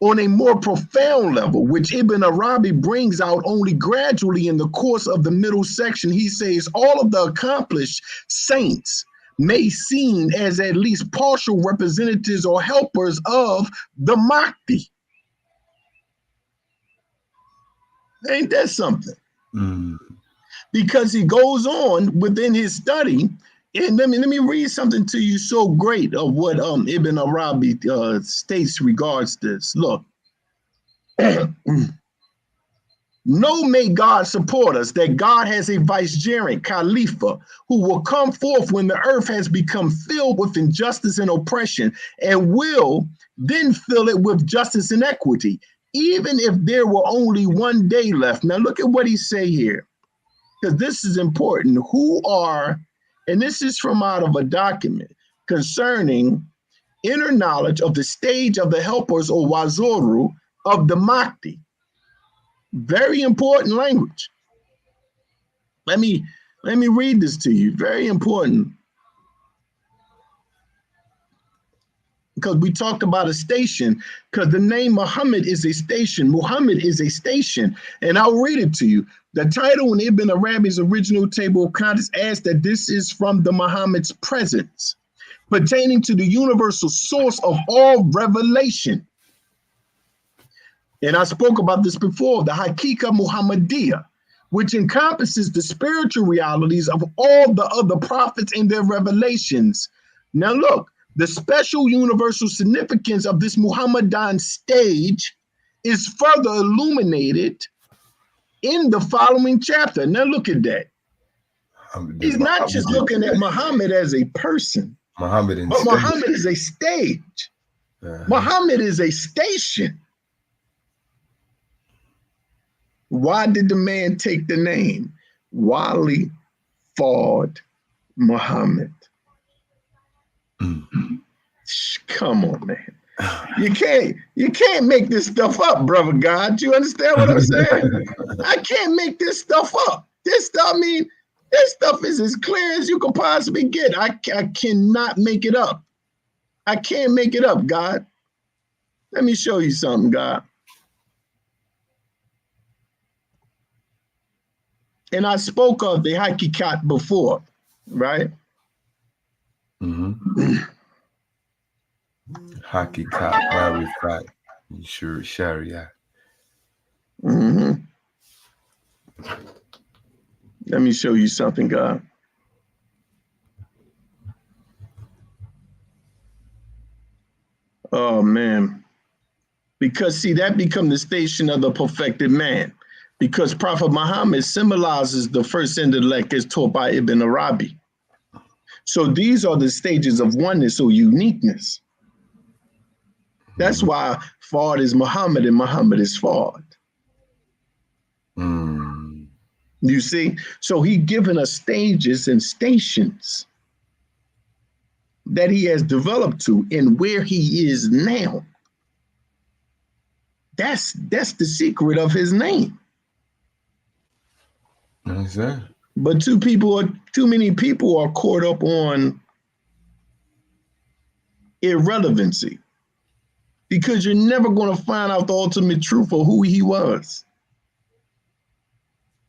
on a more profound level, which Ibn Arabi brings out only gradually in the course of the middle section. He says all of the accomplished saints may seem as at least partial representatives or helpers of the Mahdi. Ain't that something? Mm-hmm. Because he goes on within his study, and let me read something to you so great of what Ibn Arabi states regards this. Look, no, may God support us that God has a vicegerent, Khalifa, who will come forth when the earth has become filled with injustice and oppression, and will then fill it with justice and equity, even if there were only one day left. Now look at what he say here, because this is important. Who are, and this is from out of a document concerning inner knowledge of the stage of the helpers or Wazuru of the Mahdi. Very important language. Let me read this to you. Very important. Because we talked about a station, because the name Muhammad is a station. Muhammad is a station. And I'll read it to you. The title in Ibn Arabi's original table of contents adds that this is from the Muhammad's presence, pertaining to the universal source of all revelation. And I spoke about this before, the Hakika Muhammadiyah, which encompasses the spiritual realities of all the other prophets and their revelations. Now look, the special universal significance of this Muhammadan stage is further illuminated in the following chapter. Now look at that. He's not just looking at Muhammad as a person, but Muhammad is a stage. Muhammad is a station. Why did the man take the name? Wali Fard Muhammad. Come on, man. You can't make this stuff up, brother God. You understand what I'm saying? I can't make this stuff up. This stuff is as clear as you can possibly get. I cannot make it up. I can't make it up, God. Let me show you something, God. And I spoke of the Hakikat before, right? Mm-hmm. Hakikat, Marifat, Sharia. Mm-hmm. Let me show you something, God. Oh, man. Because, see, that becomes the station of the perfected man. Because Prophet Muhammad symbolizes the first intellect as taught by Ibn Arabi. So these are the stages of oneness or uniqueness. That's why Fard is Muhammad and Muhammad is Fard. You see? So he given us stages and stations that he has developed to and where he is now. That's the secret of his name. Exactly. But too Too many people are caught up on irrelevancy because you're never going to find out the ultimate truth of who he was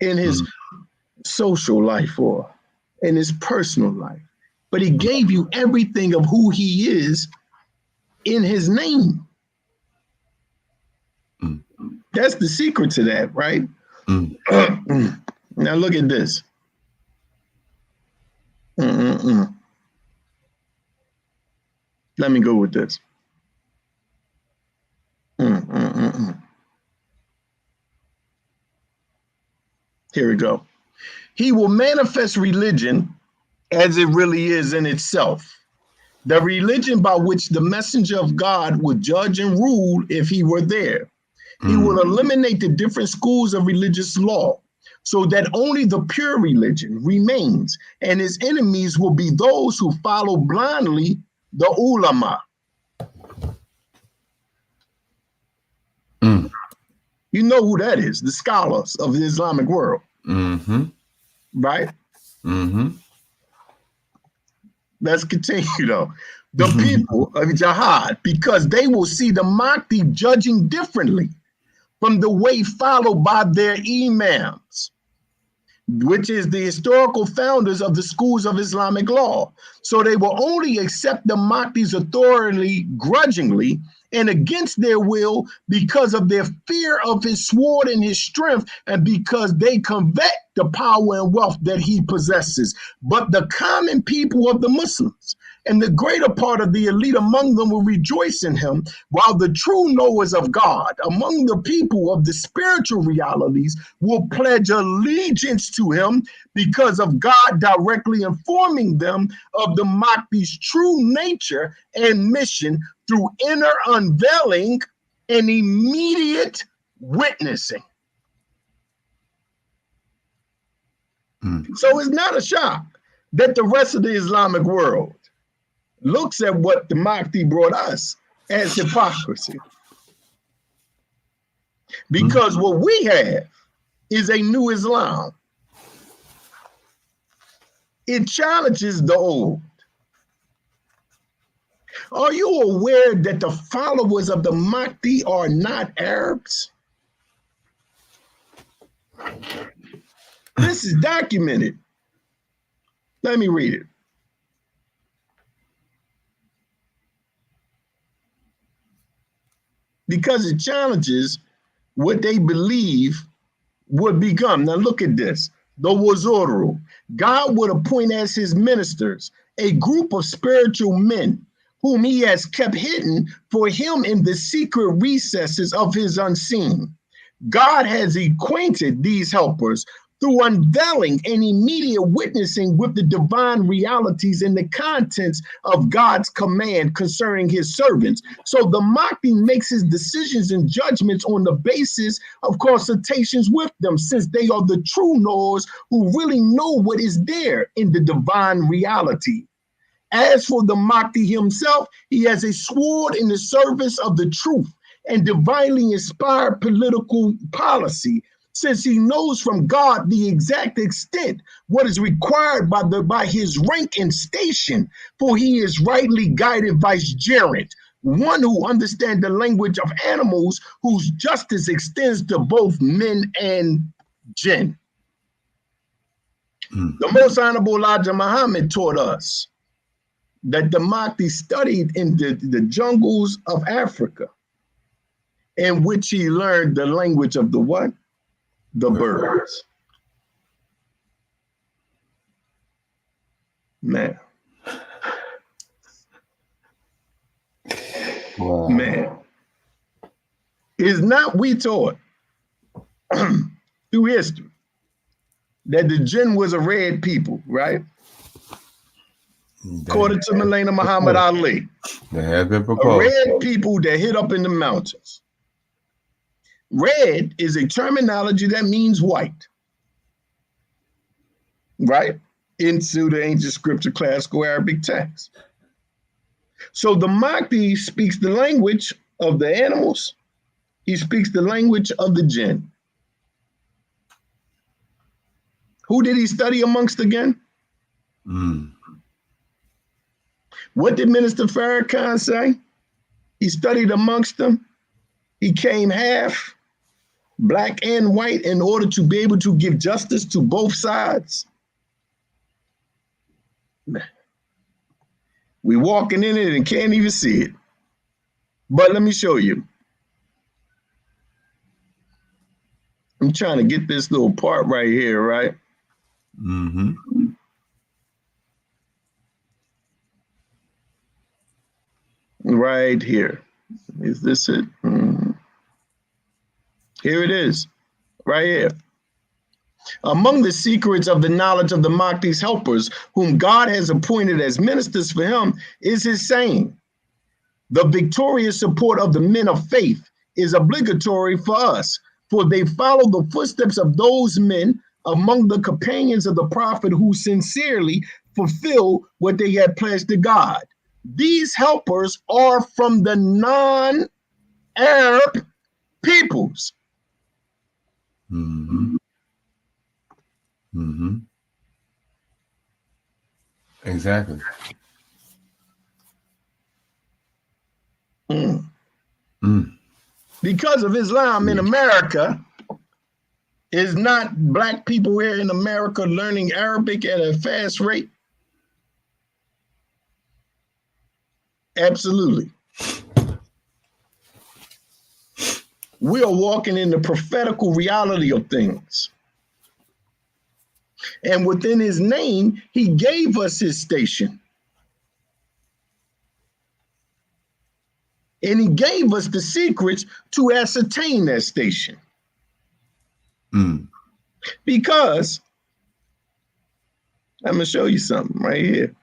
in his social life or in his personal life. But he gave you everything of who he is in his name. That's the secret to that, right? Now look at this. Let me go with this. Here we go. He will manifest religion as it really is in itself. The religion by which the messenger of God would judge and rule if he were there. He will eliminate the different schools of religious law so that only the pure religion remains, and his enemies will be those who follow blindly the ulama. You know who that is, the scholars of the Islamic world. Right? Let's continue though. The people of jihad, because they will see the Mahdi judging differently from the way followed by their imams, which is the historical founders of the schools of Islamic law. So they will only accept the Mahdi's authority grudgingly and against their will because of their fear of his sword and his strength, and because they covet the power and wealth that he possesses. But the common people of the Muslims and the greater part of the elite among them will rejoice in him, while the true knowers of God among the people of the spiritual realities will pledge allegiance to him because of God directly informing them of the Mahdi's true nature and mission through inner unveiling and immediate witnessing. So it's not a shock that the rest of the Islamic world looks at what the Mahdi brought us as hypocrisy. Because what we have is a new Islam. It challenges the old. Are you aware that the followers of the Mahdi are not Arabs? This is documented. Let me read it. Because it challenges what they believe would become. Now look at this. The Wazuru. God would appoint as his ministers a group of spiritual men whom he has kept hidden for him in the secret recesses of his unseen. God has acquainted these helpers through unveiling and immediate witnessing with the divine realities and the contents of God's command concerning his servants. So the Mahdi makes his decisions and judgments on the basis of consultations with them, since they are the true knowers who really know what is there in the divine reality. As for the Mahdi himself, he has a sword in the service of the truth and divinely inspired political policy, since he knows from God the exact extent what is required by his rank and station, for he is rightly guided vicegerent, one who understands the language of animals, whose justice extends to both men and jinn. The most honorable Elijah Muhammad taught us that the Mahdi studied in the jungles of Africa, in which he learned the language of the what? The birds. Man. Wow. Man. Is not we taught through history that the jinn was a red people, right? According to Maulana Muhammad Ali. They have been A proposed. red people that hid up in the mountains. Red is a terminology that means white, right? Into the ancient scripture, classical Arabic text. So the Mahdi speaks the language of the animals. He speaks the language of the jinn. Who did he study amongst again? Mm. What did Minister Farrakhan say? He studied amongst them. He came half black and white in order to be able to give justice to both sides. We walking in it and can't even see it. But let me show you. I'm trying to get this little part right here, right? Mm-hmm. Right here. Is this it? Here it is, right here. Among the secrets of the knowledge of the Mahdi's helpers, whom God has appointed as ministers for him, is his saying, the victorious support of the men of faith is obligatory for us, for they follow the footsteps of those men among the companions of the prophet who sincerely fulfill what they had pledged to God. These helpers are from the non-Arab peoples. Mm-hmm. Mm-hmm. Exactly. Because of Islam in America, is not black people here in America learning Arabic at a fast rate? Absolutely. We are walking in the prophetical reality of things. And within his name, he gave us his station. And he gave us the secrets to ascertain that station. Because, I'm going to show you something right here.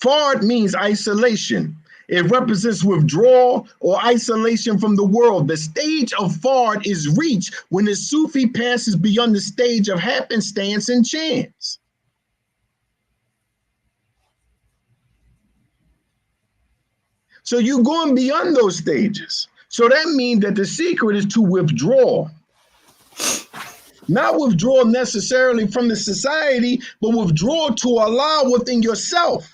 Fard means isolation. It represents withdrawal or isolation from the world. The stage of Fard is reached when the Sufi passes beyond the stage of happenstance and chance. So you're going beyond those stages. So that means that the secret is to withdraw. Not withdraw necessarily from the society, but withdraw to Allah within yourself.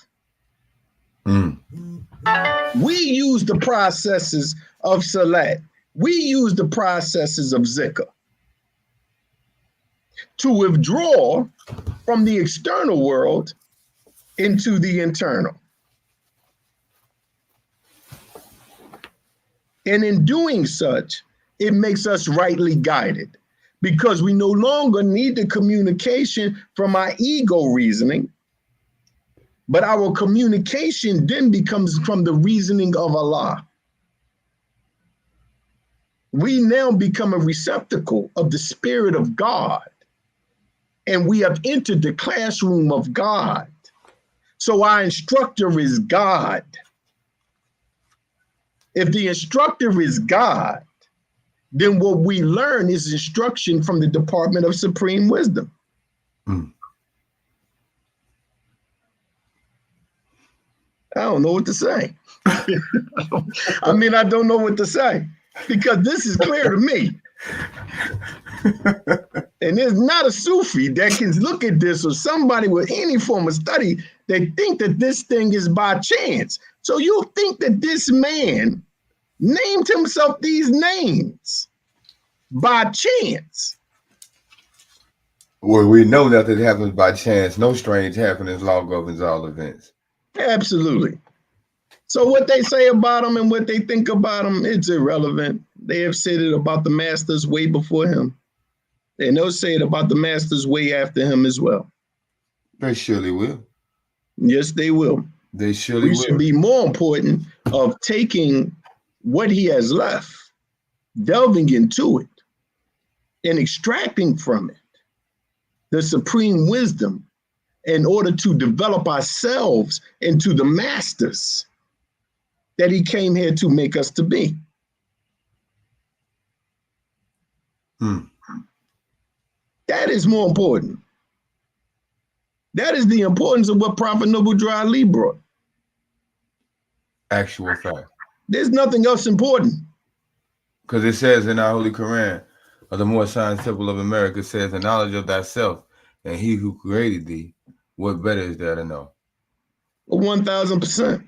We use the processes of Salat. We use the processes of Zikr to withdraw from the external world into the internal. And in doing such, it makes us rightly guided because we no longer need the communication from our ego reasoning, but our communication then becomes from the reasoning of Allah. We now become a receptacle of the Spirit of God, and we have entered the classroom of God. So our instructor is God. If the instructor is God, then what we learn is instruction from the Department of Supreme Wisdom. I don't know what to say. I mean, I don't know what to say because this is clear to me. And there's not a Sufi that can look at this or somebody with any form of study that think that this thing is by chance. So you think that this man named himself these names by chance? Well, we know that it happens by chance. No strange happenings, law governs all events. Absolutely. So what they say about him and what they think about him, it's irrelevant. They have said it about the masters way before him. And they'll say it about the masters way after him as well. They surely will. Yes, they will. They surely will. We should be more important of taking what he has left, delving into it, and extracting from it the supreme wisdom in order to develop ourselves into the masters that he came here to make us to be. That is more important. That is the importance of what Prophet Noble Drew Ali brought. Actual fact. There's nothing else important. Because it says in our Holy Quran, or the More Science Temple of America says, the knowledge of thyself and he who created thee, what better is there to know? 1000%.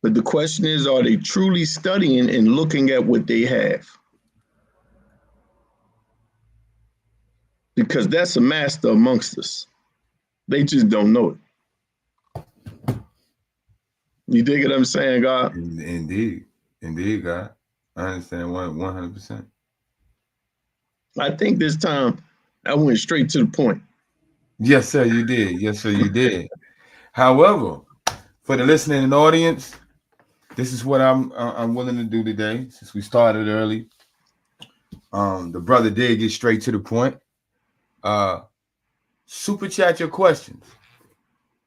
But the question is, are they truly studying and looking at what they have? Because that's a master amongst us. They just don't know it. You dig what I'm saying, God? Indeed, God. I understand 100%. I think this time I went straight to the point. Yes, sir, you did. Yes, sir, you did. However, for the listening audience, this is what I'm willing to do today. Since we started early, the brother did get straight to the point. Super chat your questions.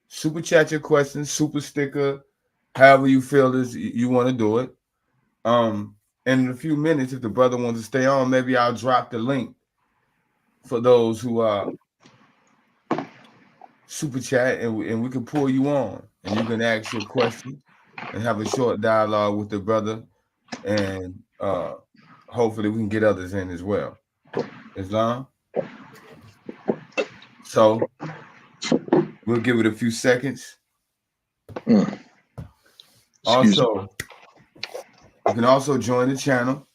Super chat your questions. Super sticker, however you feel is you want to do it. And in a few minutes, if the brother wants to stay on, maybe I'll drop the link for those who super chat, and we can pull you on, and you can ask your question and have a short dialogue with the brother, and hopefully we can get others in as well. Islam. So we'll give it a few seconds. Also, you can also join the channel.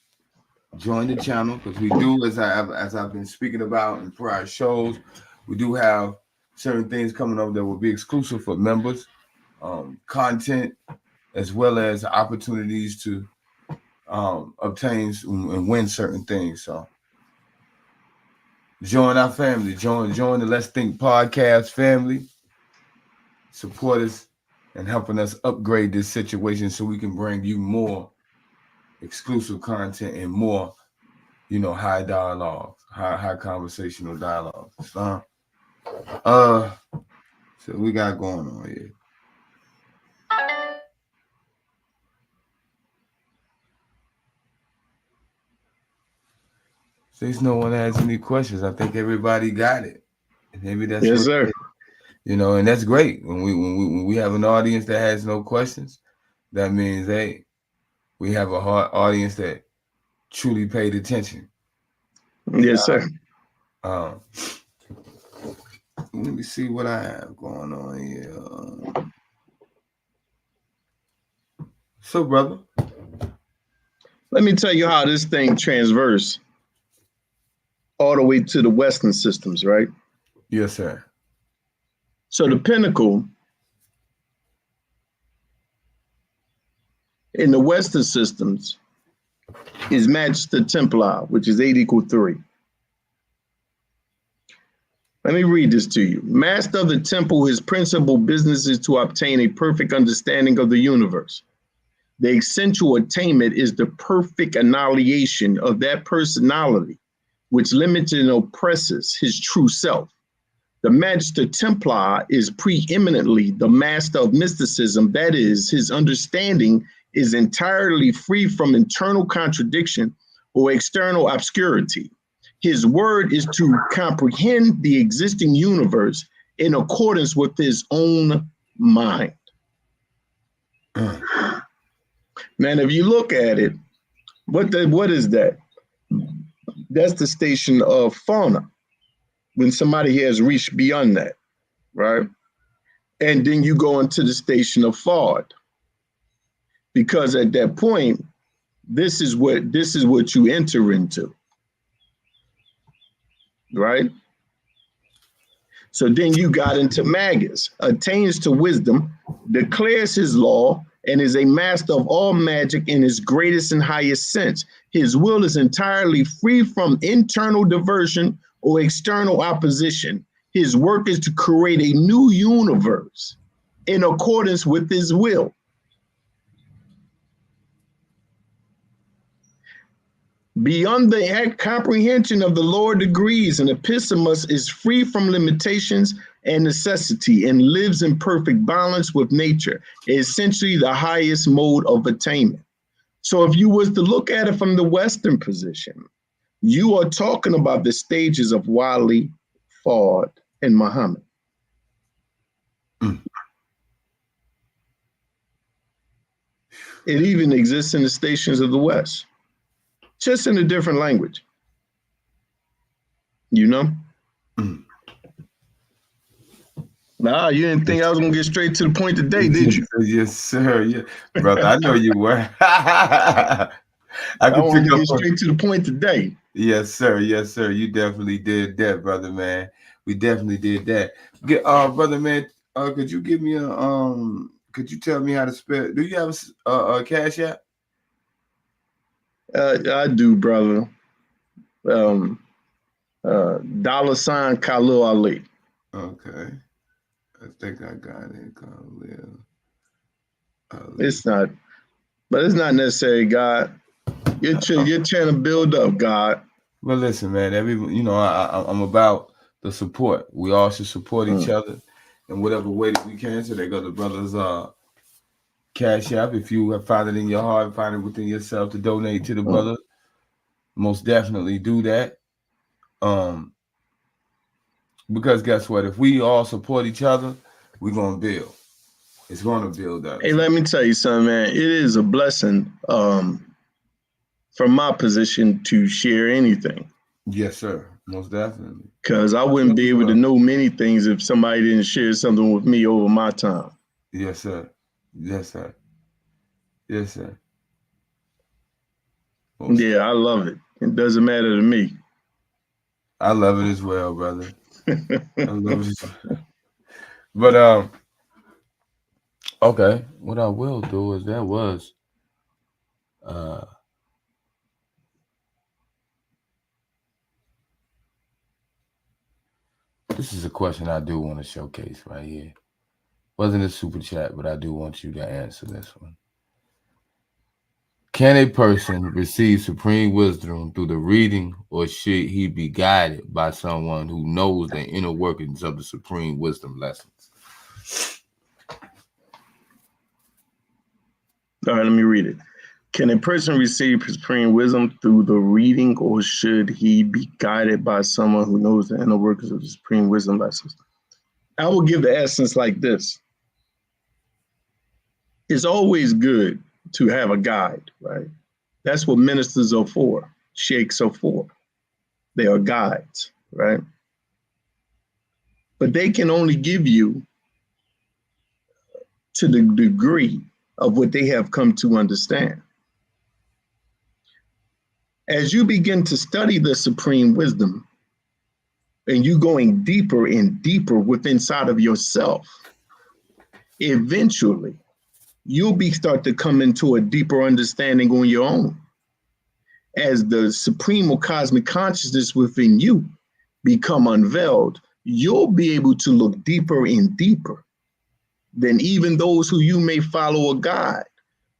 Join the channel because we do, as I've been speaking about in prior shows, we do have certain things coming up that will be exclusive for members, content, as well as opportunities to obtain and win certain things. So join our family. Join the Let's Think podcast family. Support us and helping us upgrade this situation so we can bring you more exclusive content and more, high dialogue, high conversational dialogue. So we got going on here. Since no one has any questions, I think everybody got it. Maybe that's yes, sir. And that's great. When we have an audience that has no questions, that means, hey, we have a hard audience that truly paid attention. Yes, sir. Let me see what I have going on here. So, brother, let me tell you how this thing transverse all the way to the Western systems, right? Yes, sir. So the pinnacle in the Western systems is Magister Templar, which is 8 = 3. Let me read this to you. Master of the temple, his principal business is to obtain a perfect understanding of the universe. The essential attainment is the perfect annihilation of that personality which limits and oppresses his true self. The Magister Templar is preeminently the master of mysticism. That is, his understanding is entirely free from internal contradiction or external obscurity. His word is to comprehend the existing universe in accordance with his own mind. Man, if you look at it, what is that? That's the station of fauna, when somebody has reached beyond that, right? And then you go into the station of Fard, because at that point, this is what you enter into, right? So then you got into Magus, attains to wisdom, declares his law, and is a master of all magic in his greatest and highest sense. His will is entirely free from internal diversion or external opposition. His work is to create a new universe in accordance with his will. Beyond the comprehension of the lower degrees, an epistemus is free from limitations and necessity and lives in perfect balance with nature, essentially the highest mode of attainment. So if you was to look at it from the Western position, you are talking about the stages of Wali, Fard, and Muhammad. It even exists in the stations of the West, just in a different language, Nah, you didn't think I was gonna get straight to the point today, did you? Yes, sir. Yeah, brother. I know you were. I I could wanted pick to up get on. straight to the point today. Yes, sir. Yes, sir. You definitely did that, brother, man. We definitely did that. Brother, man. Could you give me a? Could you tell me how to spell? Do you have a Cash App? I do, brother. $, Khalil Ali. Okay. I think I got it. Khalil Ali. It's not, but it's not necessary, God. You're trying to build up, God. Well, listen, man. I'm about the support. We all should support each Mm. other in whatever way that we can. So they go to brothers. Cash App. If you have found it in your heart, find it within yourself to donate to the brother, most definitely do that. Because guess what? If we all support each other, we're gonna build. It's gonna build Hey, us. let me tell you something, man. It is a blessing from my position to share anything. Yes, sir. Most definitely. Because I wouldn't be able to know many things if somebody didn't share something with me over my time. Yes, sir. Yes, sir. Yes, sir. Yeah, I love it. It doesn't matter to me. I love it as well, brother. I love it as well. But okay. What I will do is uh this is a question I do want to showcase right here. Wasn't a super chat, but I do want you to answer this one. Can a person receive supreme wisdom through the reading, or should he be guided by someone who knows the inner workings of the supreme wisdom lessons? All right, let me read it. Can a person receive supreme wisdom through the reading, or should he be guided by someone who knows the inner workings of the supreme wisdom lessons? I will give the essence like this. It's always good to have a guide, right? That's what ministers are for, sheikhs are for. They are guides, right? But they can only give you to the degree of what they have come to understand. As you begin to study the supreme wisdom and you going deeper and deeper within inside of yourself, eventually you'll start to come into a deeper understanding on your own. As the supreme or cosmic consciousness within you become unveiled, you'll be able to look deeper and deeper than even those who you may follow a guide,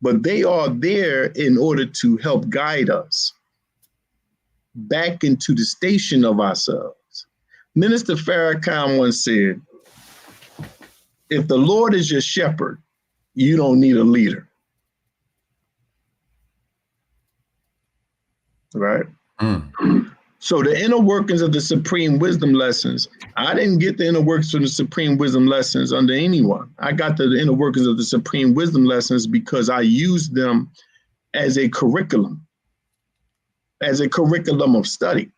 but they are there in order to help guide us back into the station of ourselves. Minister Farrakhan once said, if the Lord is your shepherd, you don't need a leader. Right? So the inner workings of the supreme wisdom lessons, I didn't get the inner workings of the supreme wisdom lessons under anyone. I got the inner workings of the supreme wisdom lessons because I used them as a curriculum of study.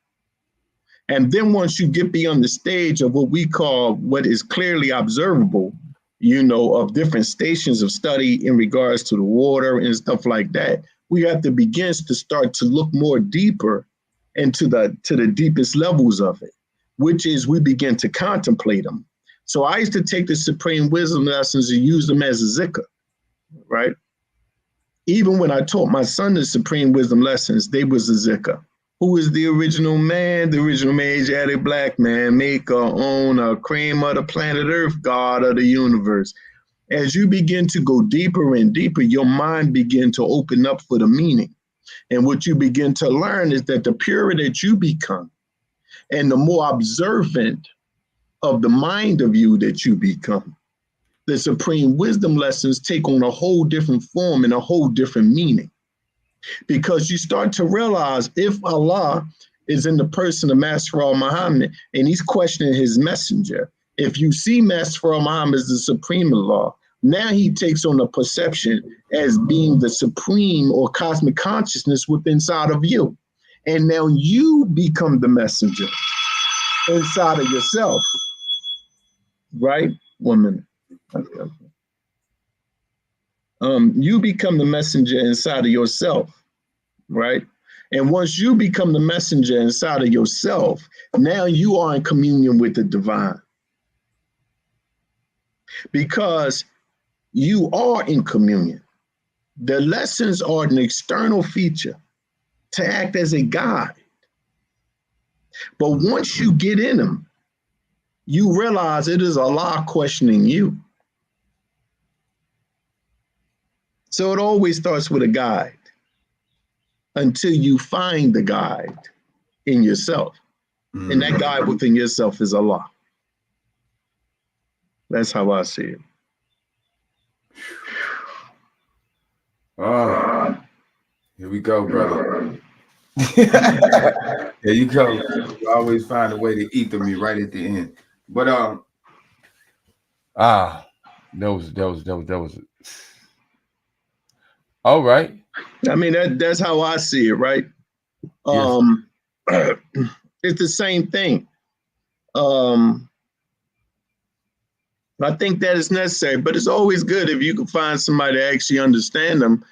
And then once you get beyond the stage of what we call what is clearly observable, of different stations of study in regards to the water and stuff like that, we have to begin to start to look more deeper into the deepest levels of it, which is we begin to contemplate them. So I used to take the supreme wisdom lessons and use them as a zikr, right? Even when I taught my son the supreme wisdom lessons, they was a zikr. Who is the original man? The original man, Asiatic black man, maker, owner, cream of the planet Earth, God of the universe. As you begin to go deeper and deeper, your mind begin to open up for the meaning. And what you begin to learn is that the purer that you become and the more observant of the mind of you that you become, the supreme wisdom lessons take on a whole different form and a whole different meaning. Because you start to realize if Allah is in the person of Master Muhammad and he's questioning his messenger, if you see Master Muhammad as the supreme Allah, now he takes on a perception as being the supreme or cosmic consciousness within inside of you. And now you become the messenger. inside of yourself, right? 1 minute. Okay. You become the messenger inside of yourself, right? And once you become the messenger inside of yourself, now you are in communion with the divine, because you are in communion. The lessons are an external feature to act as a guide. But once you get in them, you realize it is Allah questioning you. So it always starts with a guide until you find the guide in yourself. And that guide within yourself is Allah. That's how I see it. Here we go, brother. There you go. You always find a way to ether me right at the end. But that was all right. I mean, that's how I see it, right? Yes. It's the same thing. I think that is necessary, but it's always good if you can find somebody to actually understand them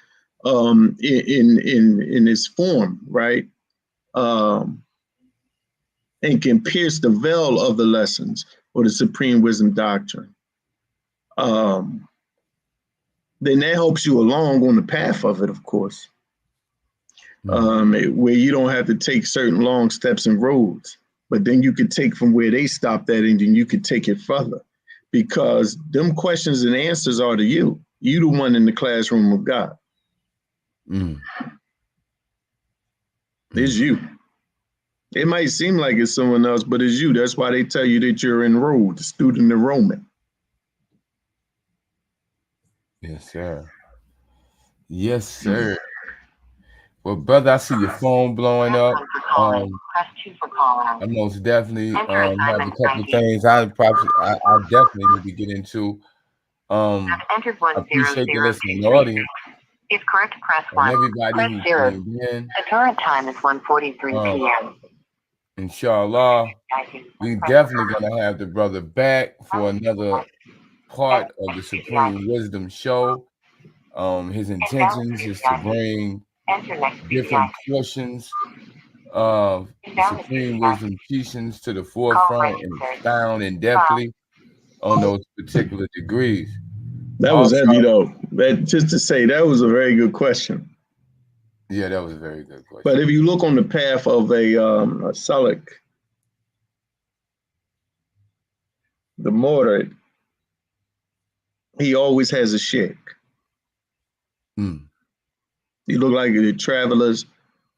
in this form, right? And can pierce the veil of the lessons or the supreme wisdom doctrine. Then that helps you along on the path of it, of course, where you don't have to take certain long steps and roads, but then you could take from where they stopped at and then you could take it further, because them questions and answers are to you. You the one in the classroom of God. It's you. It might seem like it's someone else, but it's you. That's why they tell you that you're enrolled, student enrollment. Yes, sir. Yes, sir. Well, brother, I see your phone blowing up. I most definitely have a couple of things I definitely need to get into. I appreciate the listening audience. If correct, press And 1. everybody Press who 0. tuned in. The current time is 1:43 p.m. Inshallah, we definitely gonna have the brother back for another part of the Supreme Wisdom Show. His intentions is to bring different portions of Supreme Wisdom teachings to the forefront and expound in depthly on those particular degrees. That was heavy, though. Just to say, that was a very good question. Yeah, that was a very good question. But if you look on the path of a Salik, the mortar, he always has a sheikh. You look like the travelers,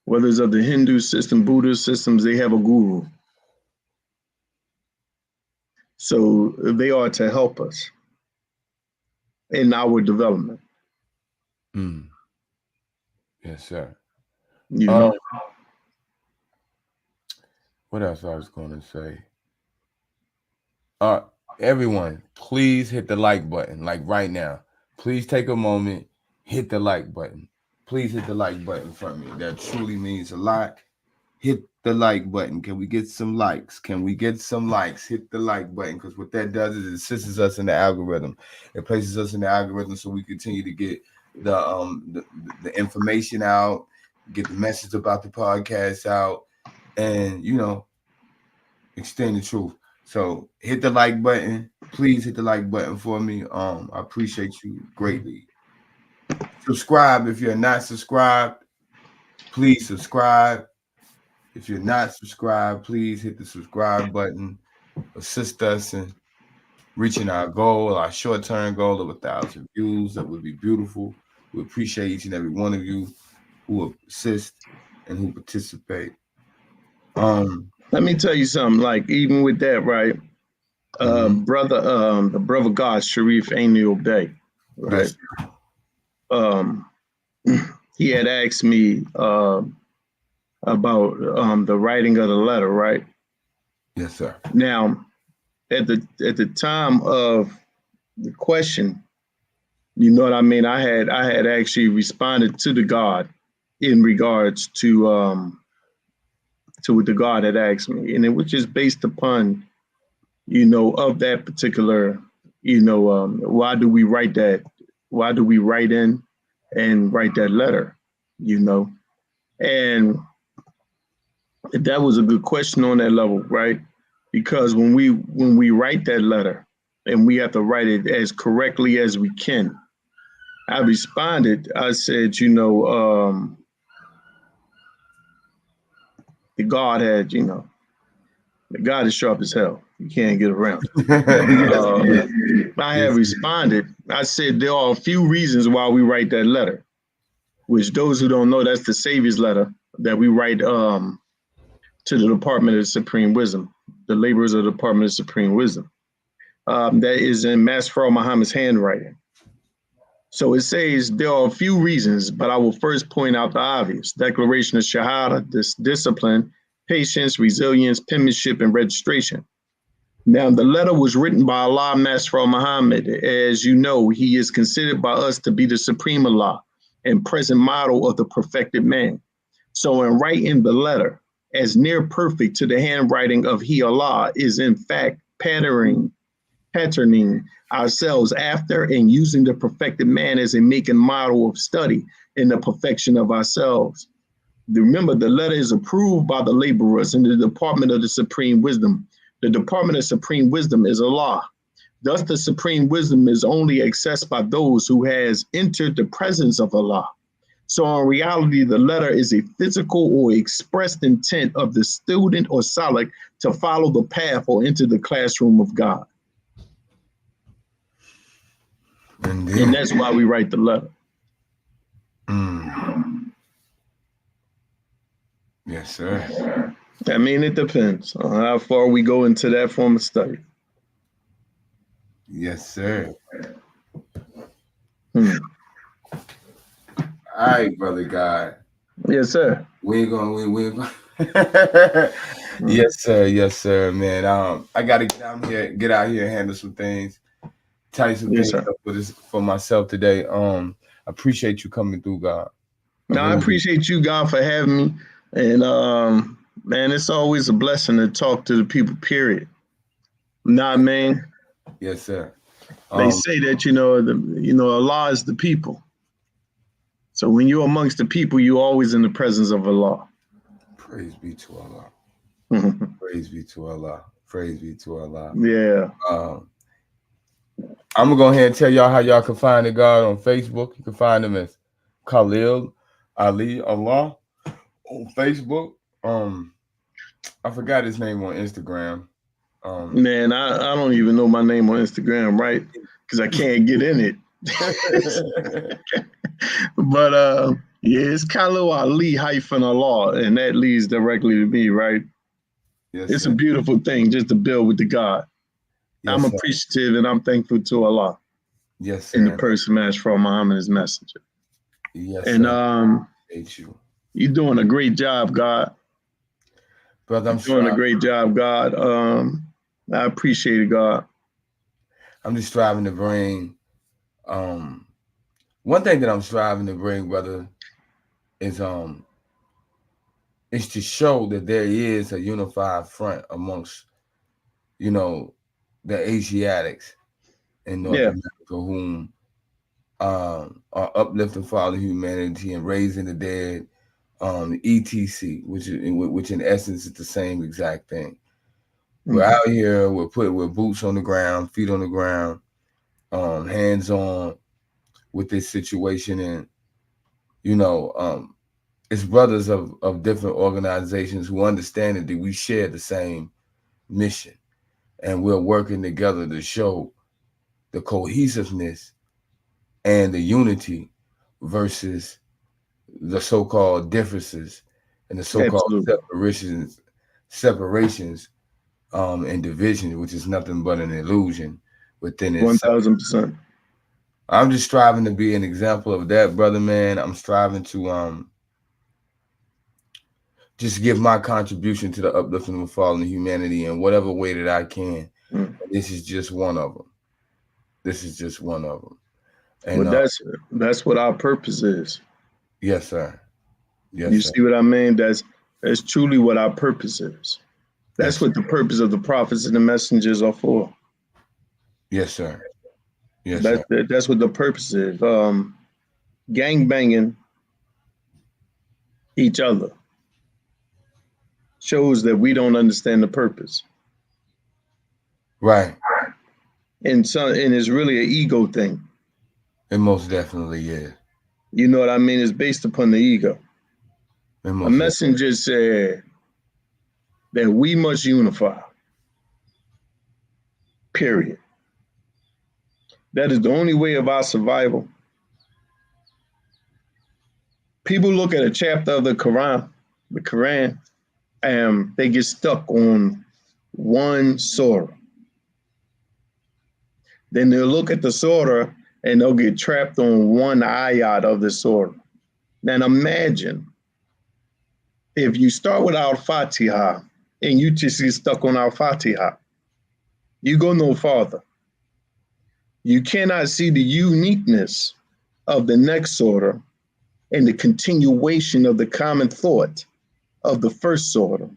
whether it's of the Hindu system, Buddhist systems, they have a guru. So they are to help us in our development. Yes, sir. You know? What else I was going to say? Everyone, please hit the like button, like right now. Please take a moment, hit the like button. Please hit the like button for me. That truly means a lot. Hit the like button. Can we get some likes? Can we get some likes? Hit the like button, because what that does is it assists us in the algorithm. It places us in the algorithm so we continue to get the information out, get the message about the podcast out, and extend the truth. So hit the like button. Please hit the like button for me. I appreciate you greatly. Subscribe if you're not subscribed. Please subscribe. If you're not subscribed, please hit the subscribe button. Assist us in reaching our goal, our short-term goal of 1,000 views. That would be beautiful. We appreciate each and every one of you who assist and who participate. Let me tell you something. Like, even with that, right? Brother, the brother God, Sharif Ainul Bay, right? Yes. He had asked me about the writing of the letter, right? Yes, sir. Now, at the time of the question, you know what I mean? I had actually responded to the God in regards to to what the God had asked me. And it was just based upon, of that particular, why do we write that? Why do we write in and write that letter? And that was a good question on that level, right? Because when we write that letter and we have to write it as correctly as we can, I responded. I said, the God had, the God is sharp as hell. You can't get around it. I have responded. I said there are a few reasons why we write that letter, which those who don't know, that's the Savior's letter that we write to the Department of Supreme Wisdom, the laborers of the Department of Supreme Wisdom. That is in Master Muhammad's handwriting. So it says there are a few reasons, but I will first point out the obvious. Declaration of Shahada, this discipline, patience, resilience, penmanship, and registration. Now, the letter was written by Allah, Master Muhammad. As you know, he is considered by us to be the supreme Allah and present model of the perfected man. So in writing the letter, as near perfect to the handwriting of He Allah is in fact patterning ourselves after and using the perfected man as a make and model of study in the perfection of ourselves. Remember, the letter is approved by the laborers in the Department of the Supreme Wisdom. The Department of Supreme Wisdom is Allah. Thus, the Supreme Wisdom is only accessed by those who has entered the presence of Allah. So in reality, the letter is a physical or expressed intent of the student or salik to follow the path or enter the classroom of God. And that's why we write the letter. Yes, sir. I mean, it depends on how far we go into that form of study. Yes, sir. All right, brother God. Yes, sir. We ain't going. Yes, sir, man. I gotta get out here and handle some things. Tighten some things up for myself today. I appreciate you coming through, God. No, I appreciate you, God, for having me. And man, it's always a blessing to talk to the people, period. Nah, man. Yes, sir. They say that Allah is the people. So when you're amongst the people, you're always in the presence of Allah. Praise be to Allah. Praise be to Allah. Praise be to Allah. Yeah. I'm gonna go ahead and tell y'all how y'all can find the God on Facebook. You can find him as Khalil Ali-Allah on Facebook. I forgot his name on Instagram. Man, I don't even know my name on Instagram, right? Because I can't get in it. But yeah, it's Khalil Ali-Allah, and that leads directly to me, right? Yes, it's a beautiful thing just to build with the God. Yes, I'm appreciative and I'm thankful to Allah. Yes, sir. In the person Master Muhammad, his messenger. Yes, and hate you. You're doing a great job, God. Brother, I'm doing a great job, God. I appreciate it, God. I'm just striving to bring one thing that I'm striving to bring, brother, is to show that there is a unified front amongst, the Asiatics in North America whom are uplifting Father humanity and raising the dead, etc., which in essence is the same exact thing. We're out here, we're boots on the ground, feet on the ground, hands on with this situation, and it's brothers of different organizations who understand that we share the same mission, and we're working together to show the cohesiveness and the unity versus the so-called differences and the so-called separations and division, which is nothing but an illusion within it. 1000%. I'm just striving to be an example of that, brother, man. I'm striving to just give my contribution to the uplifting of fallen humanity in whatever way that I can. This is just one of them. And well, that's what our purpose is. Yes, sir. Yes, you sir. see what I mean? That's That's truly what our purpose is. That's Yes, what the purpose of the prophets and the messengers are for. yes, sir. Yes, sir. That's what the purpose is. Gang banging each other shows that we don't understand the purpose. Right. And it's really an ego thing. It most definitely is. You know what I mean? It's based upon the ego. It A most messenger said that we must unify. Period. That is the only way of our survival. People look at a chapter of the Quran, and they get stuck on one surah. Then they'll look at the surah and they'll get trapped on one ayat of the surah. Now imagine if you start with Al-Fatiha and you just get stuck on Al-Fatiha, you go no farther. You cannot see the uniqueness of the next surah and the continuation of the common thought of the first surah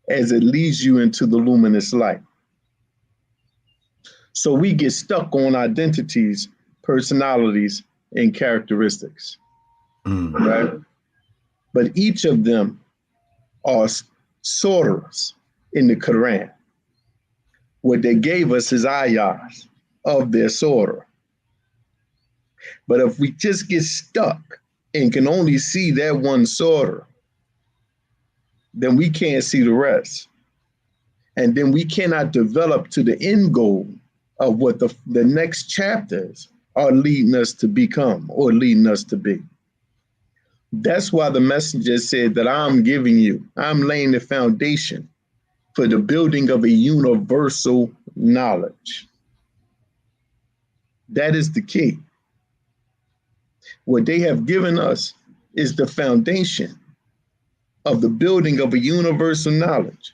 as it leads you into the luminous light. So we get stuck on identities, personalities, and characteristics, right? But each of them are surahs in the Quran. What they gave us is ayahs of their surah. But if we just get stuck and can only see that one surah, then we can't see the rest. And then we cannot develop to the end goal of what the next chapters are leading us to become or leading us to be. That's why the messenger said that I'm laying the foundation for the building of a universal knowledge. That is the key. What they have given us is the foundation of the building of a universal knowledge.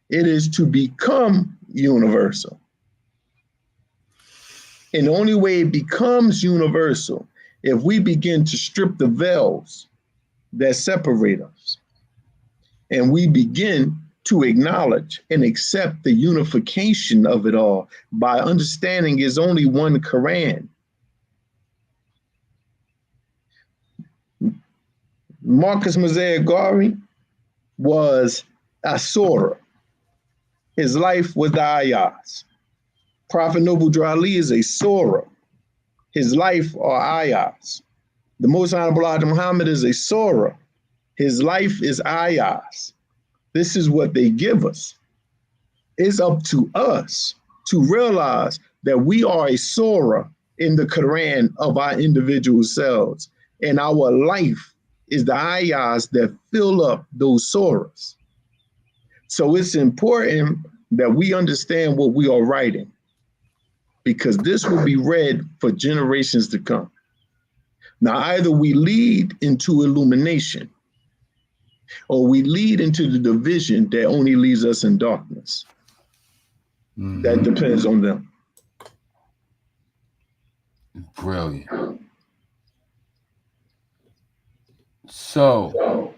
It is to become universal. And the only way it becomes universal, if we begin to strip the veils that separate us, and we begin to acknowledge and accept the unification of it all by understanding there's only one Quran. Marcus Mosiah Gari was a surah. His life was the ayahs. Prophet Noble Drew Ali is a surah. His life are ayahs. The Most Honorable Elijah Muhammad is a surah. His life is ayahs. This is what they give us. It's up to us to realize that we are a surah in the Quran of our individual selves, and our life is the ayahs that fill up those surahs. So it's important that we understand what we are writing, because this will be read for generations to come. Now, either we lead into illumination or we lead into the division that only leaves us in darkness. That depends on them. Brilliant. So,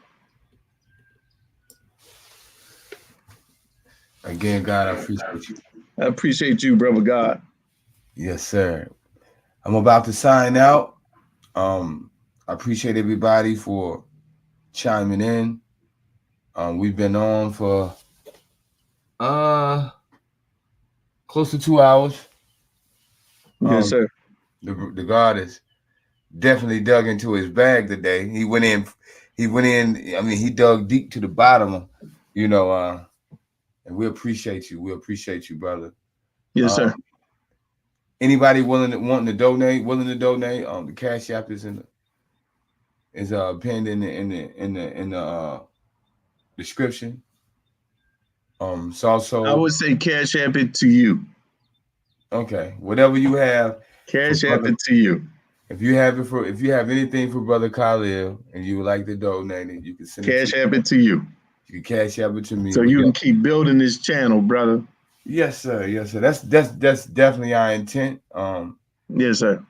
again, God, I appreciate you. I appreciate you, brother God. Yes, sir. I'm about to sign out. I appreciate everybody for chiming in. We've been on for close to 2 hours. Yes, sir. The God has definitely dug into his bag today. He went in. I mean, he dug deep to the bottom, and we appreciate you. We appreciate you, brother. Yes, sir. Anybody wanting to donate, the Cash App is pinned in the description. It's also, I would say Cash App it to you. Okay, whatever you have, Cash App it to you. If you have anything for Brother Khalil and you would like to donate it, you can send Cash App it to you. You can Cash App it to me. So you can keep building this channel, brother. Yes, sir. Yes, sir. That's definitely our intent. Yes, sir.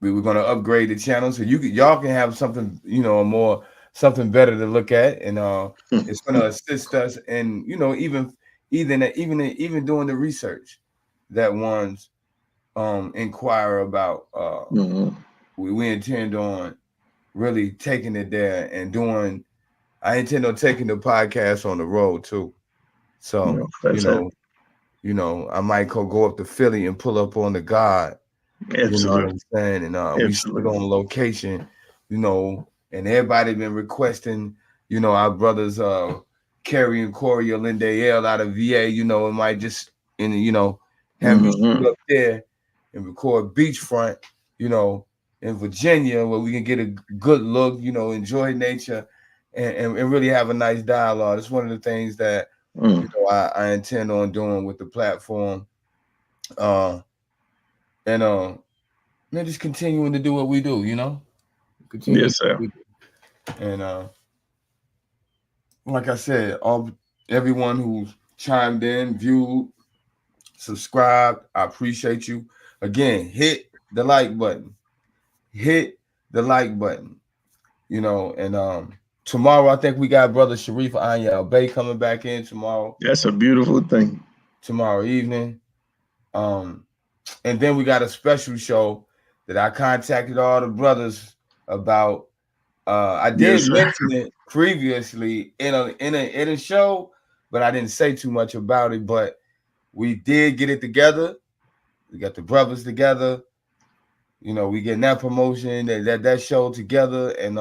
We were gonna upgrade the channel so y'all can have something, something better to look at, and it's going to assist us in, even doing the research that ones inquire about. Mhm. We intend on really taking it there and doing. I intend on taking the podcast on the road too. So That's it. I might go up to Philly and pull up on the God. You know what Absolutely. I'm saying? And we sit Absolutely. on location, and everybody been requesting, our brothers Kerry and Corey or Lindale out of VA, it might just have me Hmm. shoot up there and record beachfront, in Virginia where we can get a good look, enjoy nature and really have a nice dialogue. It's one of the things that Mm. I intend on doing with the platform. And man, just continuing to do what we do, continue to Yes, do what sir. we do. And like I said, everyone who's chimed in, viewed, subscribed, I appreciate you. Again, hit the like button. Hit the like button. And tomorrow I think we got brother Sharif Anya Bay coming back in That's a beautiful thing. tomorrow evening. Um, and then we got a special show that I contacted all the brothers about. I Yes, did sir. mention it previously in a show, but I didn't say too much about it. But we did get it together. We got the brothers together. We getting that promotion, that show together, and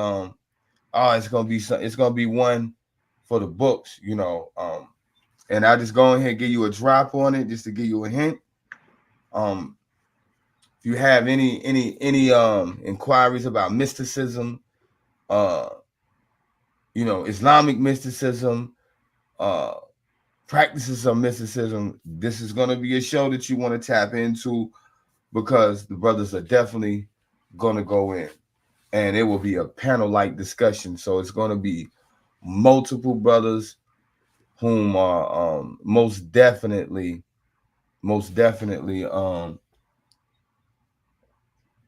it's gonna be one for the books. And I just go ahead and give you a drop on it just to give you a hint. Um, if you have any inquiries about mysticism, uh, Islamic mysticism, uh, practices of mysticism, this is going to be a show that you want to tap into because the brothers are definitely going to go in, and it will be a panel-like discussion. So it's going to be multiple brothers whom are most definitely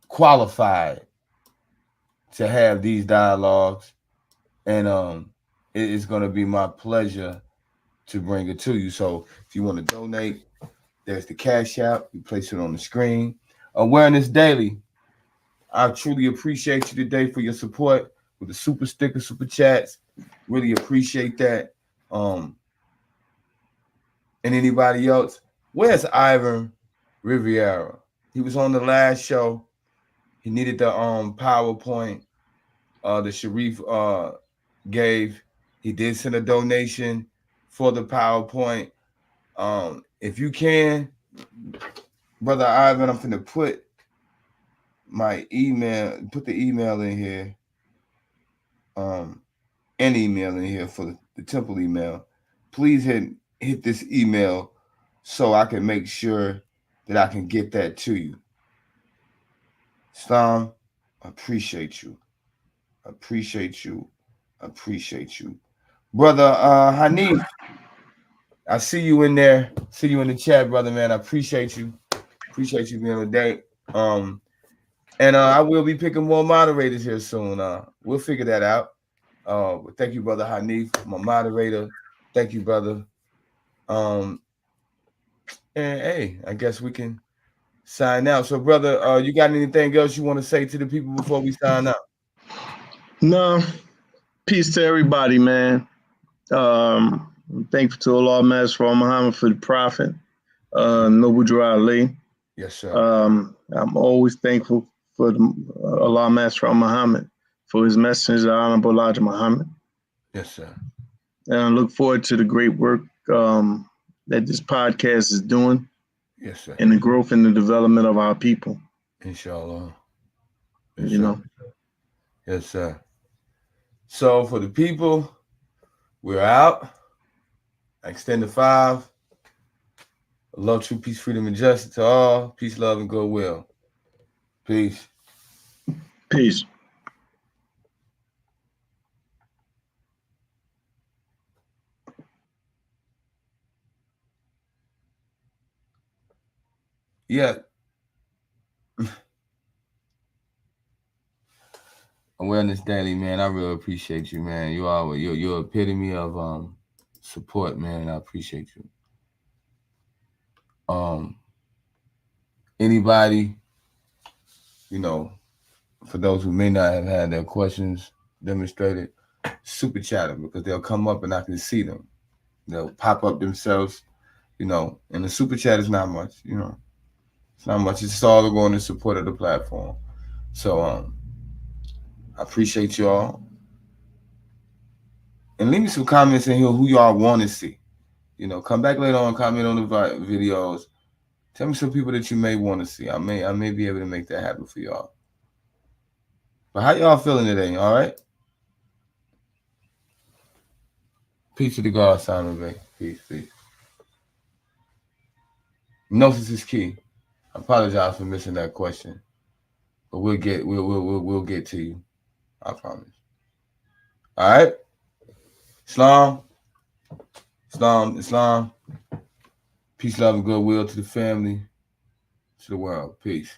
qualified to have these dialogues, and it is going to be my pleasure to bring it to you. So if you want to donate, there's the Cash App. You place it on the screen. Awareness Daily. I truly appreciate you today for your support with the super sticker, super chats. Really appreciate that. And anybody else? Where's Ivan Riviera? He was on the last show. He needed the PowerPoint the Sharif gave. He did send a donation for the PowerPoint. If you can, brother Ivan, I'm finna put the email in here, um, an email in here for the temple email. Please hit this email so I can make sure that I can get that to you. Stom, appreciate you. Appreciate you. Appreciate you. Brother Hanif, I see you in there. See you in the chat, brother, man. I appreciate you. Appreciate you being today. And I will be picking more moderators here soon. We'll figure that out. Thank you, brother Hanif, my moderator. Thank you, brother. And hey, I guess we can sign out. So, brother, you got anything else you want to say to the people before we sign out? No, peace to everybody, man. Um, Thankful to Allah Master Muhammad for the Prophet, Noble Drew Ali. Yes, sir. I'm always thankful for Allah Master Muhammad for his messenger, Honorable Elijah Muhammad. Yes, sir. And I look forward to the great work that this podcast is doing. Yes, sir. And the growth and the development of our people. Inshallah. Yes, you sir. know. Yes, sir. So for the people, we're out. I extend the 5. Love, true peace, freedom, and justice to all. Peace, love, and goodwill. Peace. Peace. Yeah. Awareness Daily, man. I really appreciate you, man. You're epitome of support, man. I appreciate you. Anybody, for those who may not have had their questions demonstrated, super chat them because they'll come up and I can see them. They'll pop up themselves, and the super chat is not much, it's not much. It's just all going in support of the platform. So I appreciate y'all. And leave me some comments in here who y'all want to see. Come back later on, comment on the videos. Tell me some people that you may want to see. I may be able to make that happen for y'all. But how y'all feeling today? All right? Peace to the God, Simon Bay. Peace. Gnosis is key. I apologize for missing that question, but we'll get to you. I promise. All right? Islam. Peace, love, and goodwill to the family, to the world. Peace.